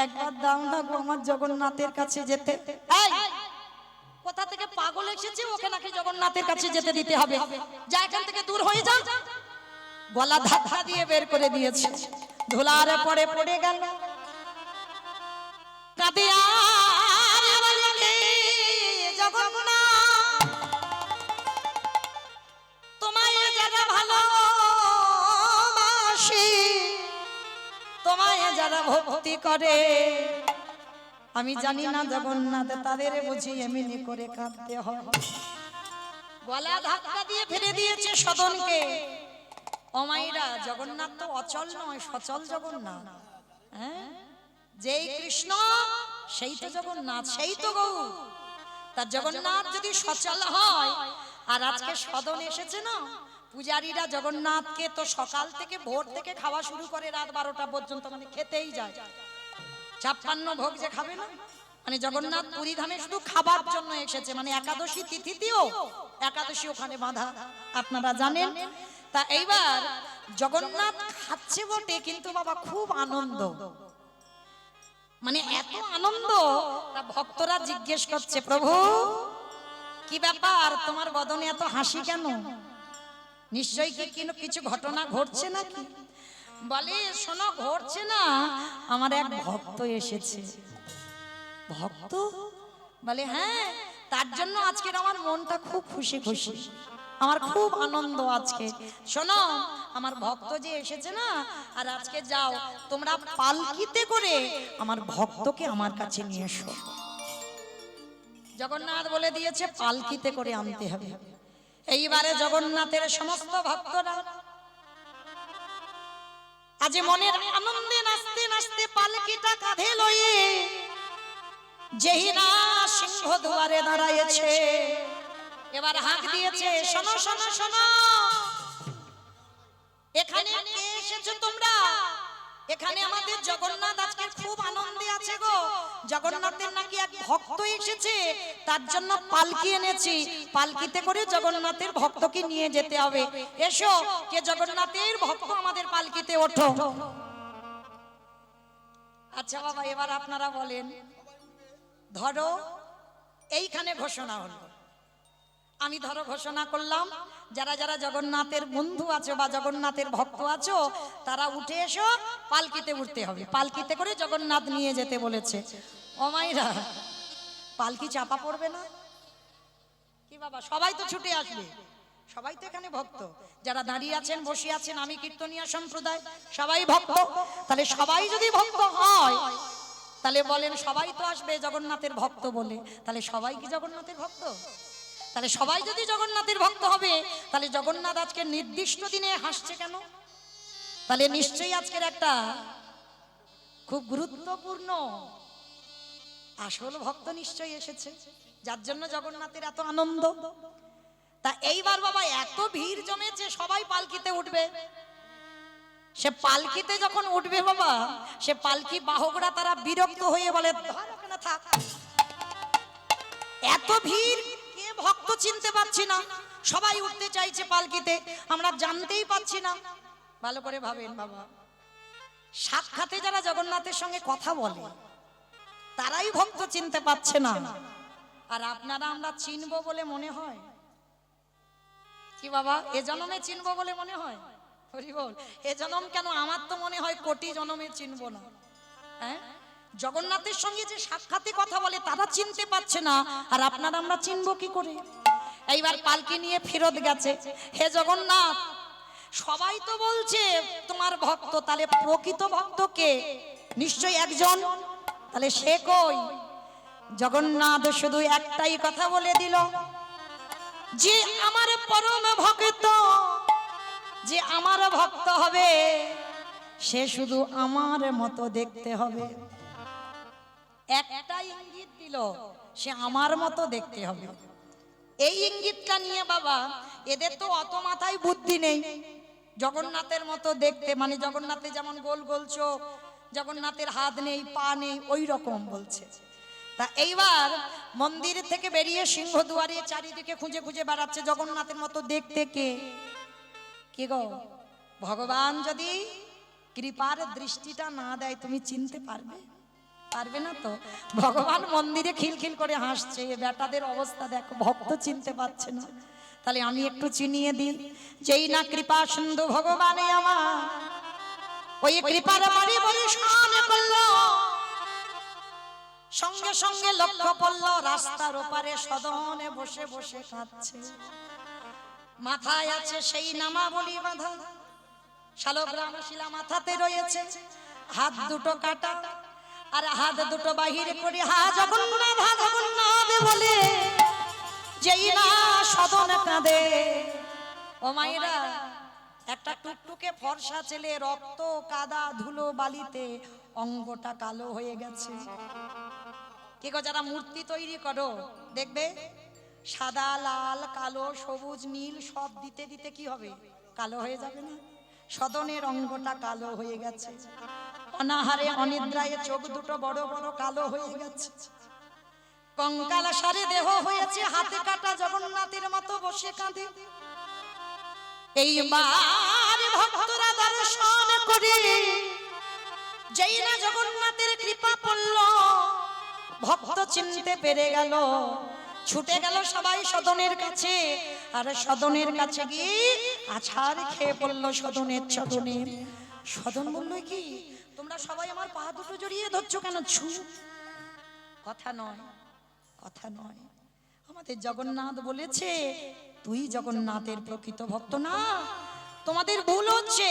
Speaker 1: একবার দাও না গো আমার জগন্নাথের কাছে যেতে। এই কোথা থেকে পাগল এসেছে, ওকে নাকি জগন্নাথের কাছে যেতে দিতে হবে? যা এখান থেকে দূর হয়ে যা। গলা ধাক্কা দিয়ে বের করে দিয়েছে, ধুলার পরে পড়ে গেল। তোমায় যারা ভালোবাসে, তোমায় যারা ভক্তি করে, আমি জানি না জগন্নাথ তাদের বুঝি এমনি করে কাঁদতে হয়। গলা ধাক্কা দিয়ে ফেলে দিয়েছে সদনকে। অমাইরা, জগন্নাথ তো অচল নয়, সচল জগন্নাথ। হ্যাঁ, যেই কৃষ্ণ সেই তো জগন্নাথ, সেই তো গৌর। তার জগন্নাথ যদি সচল হয়, আর আজকে সদন এসেছে না, পূজারীরা জগন্নাথকে তো সকাল থেকে ভোর থেকে খাওয়া শুরু করে রাত 12টা পর্যন্ত, মানে খেতেই যায়। 56 ভোগ যে খাবে না, মানে জগন্নাথ পুরী ধামে শুধু খাবার জন্য এসেছে, মানে একাদশী তিথিতেও একাদশী ওখানে বাঁধা, আপনারা জানেন। তা এইবার জগন্নাথ খাচ্ছে বটে, কিন্তু বাবা খুব আনন্দ, মানে এত আনন্দ, তা ভক্তরা জিজ্ঞেস করছে, প্রভু কি ব্যাপার, তোমার বদনে এত হাসি কেন? নিশ্চয়ই কি কিছু ঘটনা ঘটছে নাকি? বলে, শোনো, ঘটছে না, আমার এক ভক্ত এসেছে। ভক্ত? বলে হ্যাঁ, তার জন্য আজকের আমার মনটা খুব খুশি খুশি, আমার খুব আনন্দ আজকে। শোনো, আমার ভক্ত যে এসেছে না, আর আজকে যাও তোমরা পালকিতে করে আমার ভক্তকে আমার কাছে নিয়ে এসো। জগন্নাথ বলে দিয়েছে পালকিতে করে আনতে হবে। এইবারে জগন্নাথের সমস্ত ভক্তরা আজ মনের আনন্দে নাচতে নাচতে পালকিটা কাঁধে লয়ে যেই না সিংহ দুয়ারে দাঁড়ায়েছে, এবার হাঁক দিয়েছে, শোনো শোনো শোনো, এখানে কে এসেছো তোমরা? এখানে আমাদের জগন্নাথ আজকে খুব আনন্দে আছে গো। জগন্নাথের নাকি এক ভক্ত এসেছে, তার জন্য পালকি এনেছি। পালকিতে করে জগন্নাথের ভক্তকে নিয়ে যেতে হবে। এসো, কে জগন্নাথের ভক্ত আমাদের পালকিতে ওঠো। আচ্ছা বাবা, এবার আপনারা বলেন, ধরো এইখানে ঘোষণা হলো, আমি ধরো ঘোষণা করলাম, যারা যারা জগন্নাথের বন্ধু আছো বা জগন্নাথের ভক্ত আছো তারা উঠে এসো, পালকিতে উঠতে হবে। পালকিতে করে জগন্নাথ নিয়ে যেতে বলেছে। ও মাইরা, পালকি চাপা পড়বে না কি বাবা? সবাই তো ছুটে আসবে, সবাই তো এখানে ভক্ত। যারা দাঁড়িয়ে আছেন, বসে আছেন, আমি কীর্তনিয়া সম্প্রদায়, সবাই ভক্ত। তাহলে সবাই যদি ভক্ত হয়, তাহলে বলেন সবাই তো আসবে জগন্নাথের ভক্ত বলে, তাহলে সবাই কি জগন্নাথের ভক্ত? তাহলে সবাই যদি জগন্নাথের ভক্ত হবে, তাহলে জগন্নাথ আজকে নির্দিষ্ট দিনে হাসছে কেন? তাহলে নিশ্চয়ই আজকের একটা খুব গুরুত্বপূর্ণ আসল ভক্ত নিশ্চয়ই এসেছে, যার জন্য জগন্নাথের এত আনন্দ। তা এইবার বাবা এত ভিড় জমেছে, সবাই পালকিতে উঠবে। সে পালকিতে যখন উঠবে বাবা, সে পালকি বাহকরা তারা বিরক্ত হয়ে বলে, ধর ওখানে থাক, এত ভিড়, কে ভক্ত চিনতে পারছি না, সবাই উঠতে চাইছে পালকিতে, আমরা জানতেই পাচ্ছি না। ভালো করে ভাবেন বাবা, সাক্ষাতে যারা জগন্নাথের সঙ্গে কথা বলে তারাই ভক্ত চিনতে পারছে না, আর আপনারা আমরা চিনবো বলে মনে হয় কি বাবা? এ জন্মে চিনবো বলে মনে হয়? হরি বল। এ জন্ম কেন, আমার তো মনে হয় কোটি জন্মে চিনবো না। হ্যাঁ, জগন্নাথের সঙ্গে যে সাক্ষাতে কথা বলে তারা চিনতে পারছে না, আর আপনারা আমরা চিনবো কি করে? এইবার পালকি নিয়ে ফেরত গেছে। হে জগন্নাথ, সবাই তো বলছে তোমার ভক্ত, তাহলে প্রকৃত ভক্ত কে? নিশ্চয়ই একজন, তাহলে সে কই? জগন্নাথ শুধু একটাই কথা বলে দিল, যে আমার পরম ভক্ত, যে আমার ভক্ত হবে সে শুধু আমার মতো দেখতে হবে। একটা ইঙ্গিত দিল, সে আমার মতো দেখতে হবে। এই ইঙ্গিতটা নিয়ে বাবা, এদের তো অত মাথায় বুদ্ধি নেই। জগন্নাথের মতো দেখতে মানে জগন্নাথে যেমন গোল গোল চোখ, জগন্নাথের হাত নেই, পা নেই, ওই রকম বলছে। তা এইবার মন্দির থেকে বেরিয়ে সিংহদুয়ারে চারিদিকে খুঁজে খুঁজে বেড়াচ্ছে জগন্নাথের মতো দেখতে কে? কি গো, ভগবান যদি কৃপার দৃষ্টিটা না দেয় তুমি চিনতে পারবে? পারবে না তো। ভগবান মন্দিরে খিলখিল করে হাসছে, বেটাদের অবস্থা দেখো, ভক্ত চিনতে পারছে না। তাহলে আমি একটু চিনিয়ে দিই, যেই না কৃপা সিন্ধু ভগবানে আমার, ওই কৃপার বাড়ি বরিশান করলো, সঙ্গে সঙ্গে লক্ষ্য পড়লো রাস্তার ওপারে সদনে বসে বসে কাঁদছে। মাথায় আছে সেই নামাবলী বাঁধা, শালগ্রাম শিলা মাথাতে রয়েছে, হাত দুটো কাটা, আর হাত দুটো বাহির করে হা জগন্নাথ বলে যেই না সদন কাঁদে। ও মায়েরা, একটা টুকটুকে ফর্সা ছেলে রক্ত কাদা ধুলো বালিতে অঙ্গটা কালো হয়ে গেছে। কি গো, যারা মূর্তি তৈরি করো দেখবে সাদা লাল কালো সবুজ নীল সব দিতে দিতে কি হবে, কালো হয়ে যাবে না? সদনের অঙ্গটা কালো হয়ে গেছে, অনাহারে অনিদ্রায় চোখ দুটো বড় বড় কালো হয়ে গেছে, কঙ্কাল সারে দেহ হয়েছে, হাতে কাটা জগন্নাথের মতো বসে কাঁদে। এইবার ভক্তরা দর্শন করে যেই না জগন্নাথের কৃপা পড়ল, ভক্ত চিনতে পেরে গেল, ছুটে গেল সবাই সদনের কাছে, আর সদনের কাছে গিয়ে আছাড় খেয়ে পড়লো সদনের চরণে। সদন বলল, কি তোমরা সবাই আমার পা দুটো জড়িয়ে ধরছো কেন? ছু, কথা নয়, কথা নয়, আমাদের জগন্নাথ বলেছে তুই জগন্নাথের প্রকৃত ভক্ত না, তোমাদের ভুল হচ্ছে।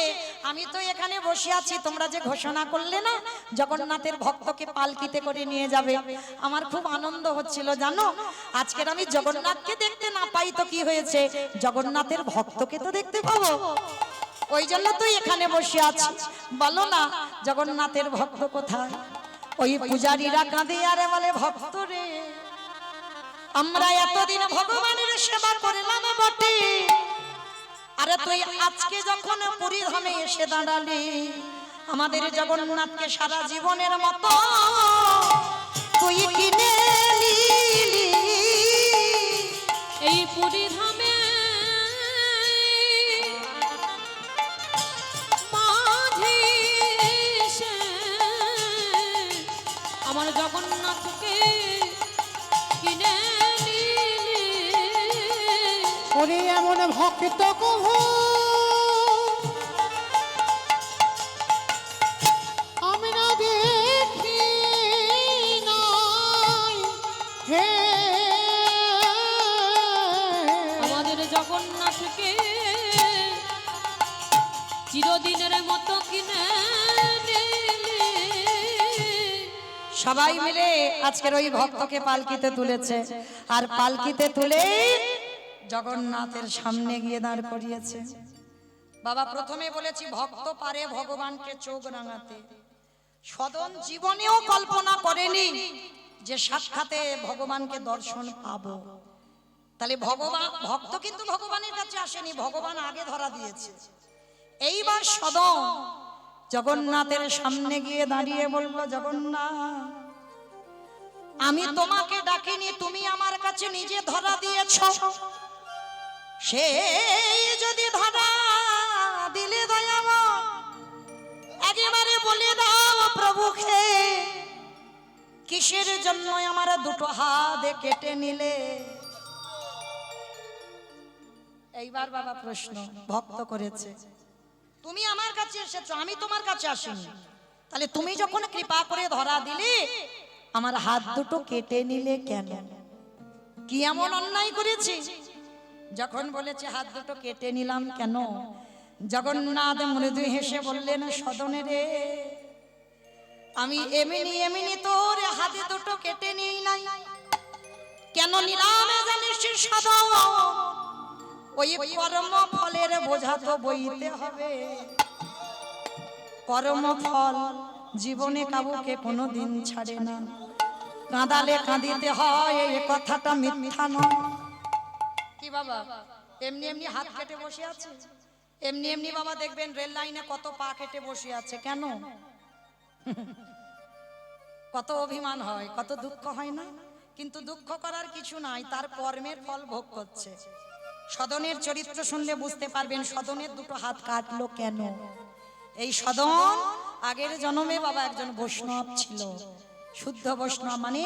Speaker 1: আমি তো এখানে বসে আছি, তোমরা যে ঘোষণা করলে না জগন্নাথের ভক্তকে পালকিতে করে নিয়ে যাবে, আমার খুব আনন্দ হচ্ছিল জানো। আজকের আমি জগন্নাথকে দেখতে না পাই তো কি হয়েছে, জগন্নাথের ভক্তকে তো দেখতে পাবো, ওই জন্য তুই এখানে বসে আছিস। বলো না জগন্নাথের ভক্ত কোথায়? ওই পূজারীরা কাঁদে আর বলে ভক্ত রে, আমরা এতদিন ভগবানের সেবা করলাম বটে, আরে তুই আজকে যখন পুরী ধামে এসে দাঁড়ালি, আমাদের জগন্নাথকে সারা জীবনের মতো তুই কিনে নিলি।
Speaker 2: এই পুরী ধামে মাঝে এসে আমার জগন্নাথকে কিনে নিলি।
Speaker 3: ওরে এমন ভক্ত কভু আমি না দেখি নাই হে,
Speaker 2: আমাদের জগন্নাথকে চিরদিনের মতো কিনে নিলি।
Speaker 1: সবাই মিলে আজকের ওই ভক্তকে পালকিতে তুলেছে, আর পালকিতে তুলে জগন্নাথের সামনে গিয়ে দাঁড় করিয়েছে। বাবা প্রথমে বলেছি ভক্ত পারে ভগবানকে চোখ রাঙাতে, সদন জীবনেও কল্পনা করেনি যে সাক্ষাতে ভগবানকে দর্শন পাবো। তাহলে ভগবান ভক্ত কিন্তু ভগবানের কাছে আসেনি, ভগবান আগে ধরা দিয়েছে। এইবার সদন জগন্নাথের সামনে গিয়ে দাঁড়িয়ে বলল, জগন্নাথ আমি তোমাকে ডাকিনি, তুমি আমার কাছে নিজে ধরা দিয়েছ, সেই যদি ধরা দিলে দয়াময় একেবারে বলে দাও প্রভুকে, কিসের জন্য আমার দুটো হাত কেটে নিলে? এইবার বাবা প্রশ্ন ভক্ত করেছে, তুমি আমার কাছে এসেছো, আমি তোমার কাছে আসিনি, তাহলে তুমি যখন কৃপা করে ধরা দিলে আমার হাত দুটো কেটে নিলে কেন? কি এমন অন্যায় করেছি? যখন বলেছে হাত দুটো কেটে নিলাম কেন, জগন্নাথ মৃদু হেসে বললেন, সদনে রে আমি এমনি এমনি তোর হাতে দুটো কেটে নিই নাই, কেন নিলাম জানিস সদন? ওই কর্ম ফলের বোঝা তো বইতে হবে, কর্ম ফল জীবনে কাউকে কোনোদিন ছাড়ে না, কাঁদালে কাঁদিতে হয় এই কথাটা মিথ্যা নয়। কি বাবা এমনি এমনি হাত কেটে বসে আছে? এমনি এমনি বাবা দেখবেন রেল লাইনে কত পা কেটে বসে আছে, কেন? কত অভিমান হয়, কত দুঃখ হয় না? কিন্তু দুঃখ করার কিছু নাই, তার কর্মের ফল ভোগ করছে। সদনের চরিত্র শুনলে বুঝতে পারবেন সদনের দুটো হাত কাটলো কেন। এই সদন আগের জন্মে বাবা একজন বৈষ্ণব ছিল, শুদ্ধ বৈষ্ণব মানে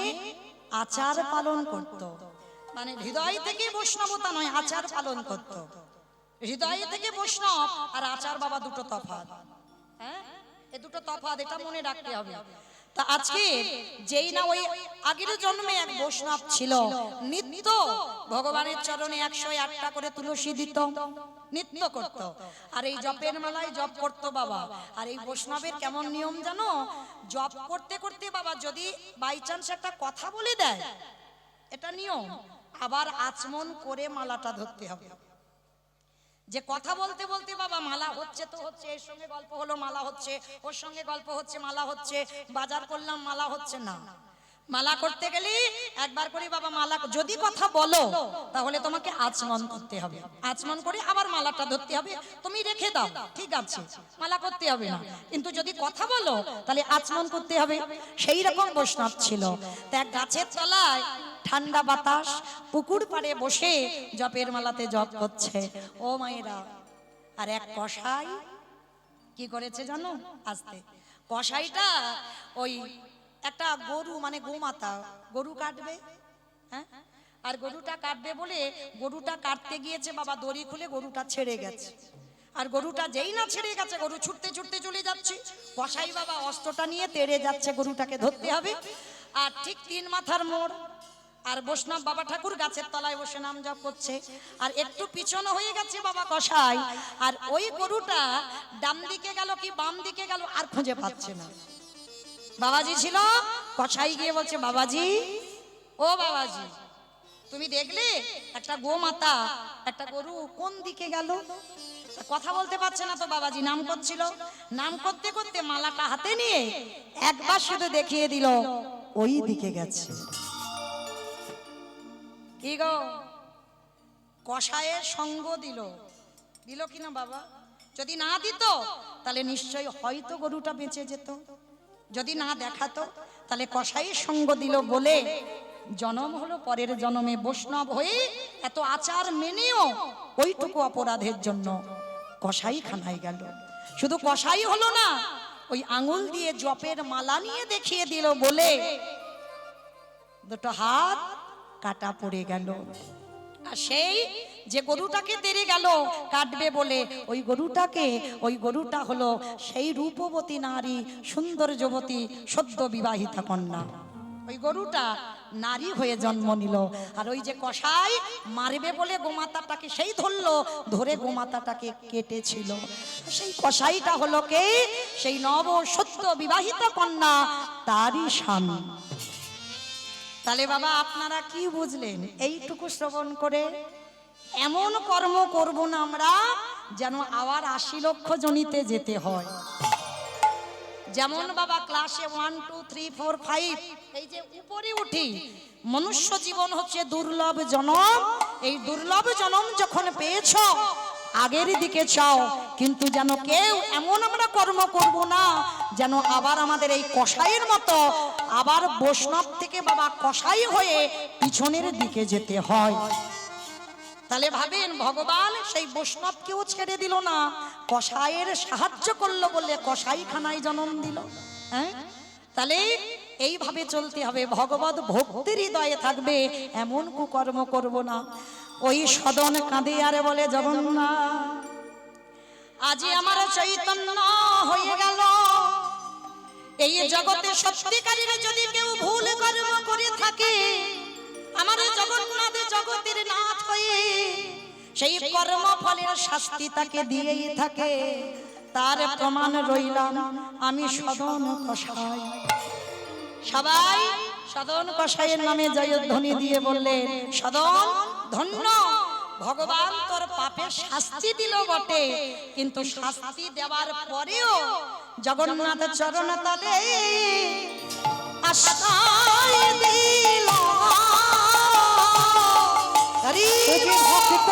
Speaker 1: আচার পালন করত, মানে হৃদয় থেকে বৈষ্ণবতা নয়, আচার পালন করত। হৃদয় থেকে বৈষ্ণব আর আচার বাবা দুটো তফাৎ, হ্যাঁ এই দুটো তফাৎ, এটা মনে রাখতে হবে। তা আজকে যেই না ওই আগের জন্মে এক বৈষ্ণব ছিল, নিত্য ভগবানের চরণে 108টা করে তুলসী দিত, নিত্য করত, আর এই জপের মেলায় জপ করত বাবা। আর এই বৈষ্ণবের কেমন নিয়ম জানো, জপ করতে করতে বাবা যদি বাই চান্স একটা কথা বলে দেয়, এটা নিয়ম, আবার আচমন করে মালাটা ধরতে হবে। যে কথা বলতে বলতে বাবা মালা হচ্ছে তো হচ্ছে, এর সঙ্গে গল্প হলো মালা হচ্ছে, ওর সঙ্গে গল্প হচ্ছে মালা হচ্ছে, বাজার করলাম মালা হচ্ছে না। মালা করতে গেলে একবার করে বাবা মালা যদি কথা বলো তাহলে তোমাকে আচমন করতে হবে, আচমন করে আবার মালাটা ধরতে হবে, তুমি রেখে দাও ঠিক আছে, মালা করতে হবে না, কিন্তু যদি কথা বলো তাহলে আচমন করতে হবে। সেই রকম বৈষ্ণব ছিল। তা এক গাছের তলায় ঠান্ডা বাতাস, পুকুর পাড়ে বসে জপের মালাতে জপ করছে ও মায়েরা। আর এক কসাই কি করেছে জানো, আস্তে কসাইটা ওই একটা গরু মানে গোমাতা, গরু কাটবে, হ্যাঁ, আর গরুটা কাটবে বলে গরুটা কাটতে গিয়েছে বাবা, দড়ি খুলে গরুটা ছেড়ে গেছে। আর গরুটা যেই না ছেড়ে গেছে গরু ছুটতে ছুটতে চলে যাচ্ছে, কসাই বাবা অস্ত্রটা নিয়ে তেড়ে যাচ্ছে, গরুটাকে ধরতে হবে। আর ঠিক 3 মাথার মোড়, আর বৈষ্ণব বাবা ঠাকুর গাছের তলায় বসে নাম জপ করছে, আর একটু পিছনে হয়ে গেছে বাবা কসাই, আর ওই গরুটা ডান দিকে গেল কি বাম দিকে গেল আর খুঁজে পাচ্ছে না। বাবাজি ছিল, কসাই গিয়ে বলছে, বাবাজি, ও বাবাজি, তুমি দেখলে একটা গোমাতা একটা গরু কোন দিকে গেল? কথা বলতে পারছে না তো বাবাজি, নাম করছিল, নাম করতে করতে মালাটা হাতে নিয়ে একবার শুধু দেখিয়ে দিল, ওই দিকে গেছে। কি গো, কসাইয়ের সঙ্গ দিল, দিল কিনা বাবা? যদি না দিত তাহলে নিশ্চয়ই হয়তো গরুটা বেঁচে যেত, যদি না দেখাতো তাহলে কসাইয়ের সঙ্গ দিল বলে জন্ম হলো, পরের জন্মে বৈষ্ণব হয়ে এত আচার মেনেও ওইটুকু অপরাধের জন্য কসাই খানায় গেল। শুধু কসাই হলো না, ওই আঙুল দিয়ে জপের মালা নিয়ে দেখিয়ে দিল বলে দুটো হাত কাটা পড়ে গেল। আর সেই যে গরুটাকে তেড়ে গেল কাটবে বলে, ওই গরুটা হলো সেই রূপবতী নারী, সুন্দর যুবতী, সদ্য বিবাহিতা কন্যা। ওই গরুটা নারী হয়ে জন্ম নিল। আর ওই যে কসাই মারবে বলে গোমাতাটাকে সেই ধরলো, ধরে গোমাতাটাকে কেটেছিল। সেই কসাইটা হলো কে? সেই নব সদ্য বিবাহিতা কন্যা, তারই স্বামী। তাহলে বাবা আপনারা কি বুঝলেন এইটুকু শ্রবণ করে? এমন কর্ম করব না আমরা যেন আবার 80 লক্ষ জনিতে যেতে হয়। যেমন বাবা ক্লাসে 1 2 3 4 5 এই যে উপরে উঠি, মনুষ্য জীবন হচ্ছে দুর্লভ জনম। এই দুর্লভ জনম যখন পেয়েছো আগের দিকে চাও, কিন্তু যেন কেউ এমন আমরা কর্ম করব না যেন আবার আমাদের এই কসাইয়ের মতো আবার বৈষ্ণব থেকে বাবা কসাই হয়ে পিছনের দিকে যেতে হয়। তাহলে ভাবেন, ভগবান সেই বৈষ্ণবকেও ছেড়ে দিল না, কসাইয়ের সাহায্য করলো বলে কসাইখানায় জন্ম দিল। হ্যাঁ, তাহলে এইভাবে চলতে হবে, ভগবত ভক্তির হৃদয়ে থাকবে, এমন কুকর্ম করব না। ওই সদন কাঁদে আর বলে, জগন্নাথ আজি আমার চৈতন্য হয়ে গেল, এই জগতে সত্যিকারের যদি কেউ ভুল কর্ম করে থাকে, আমার জগন্নাথ জগতের নাথ হয়ে সেই কর্ম ফলের শাস্তি তাকে দিয়েই থাকে। তার প্রমাণ রইলাম আমি সদন কসাই। সবাই সদন কসাইয়ের নামে জয়ধ্বনি দিয়ে বললেন, সদন ধন্য, ভগবান তোর পাপের শাস্তি দিল বটে, কিন্তু শাস্তি দেওয়ার পরেও জগন্নাথ চরণ তলে আশ্রয় দিল।
Speaker 3: ভক্ত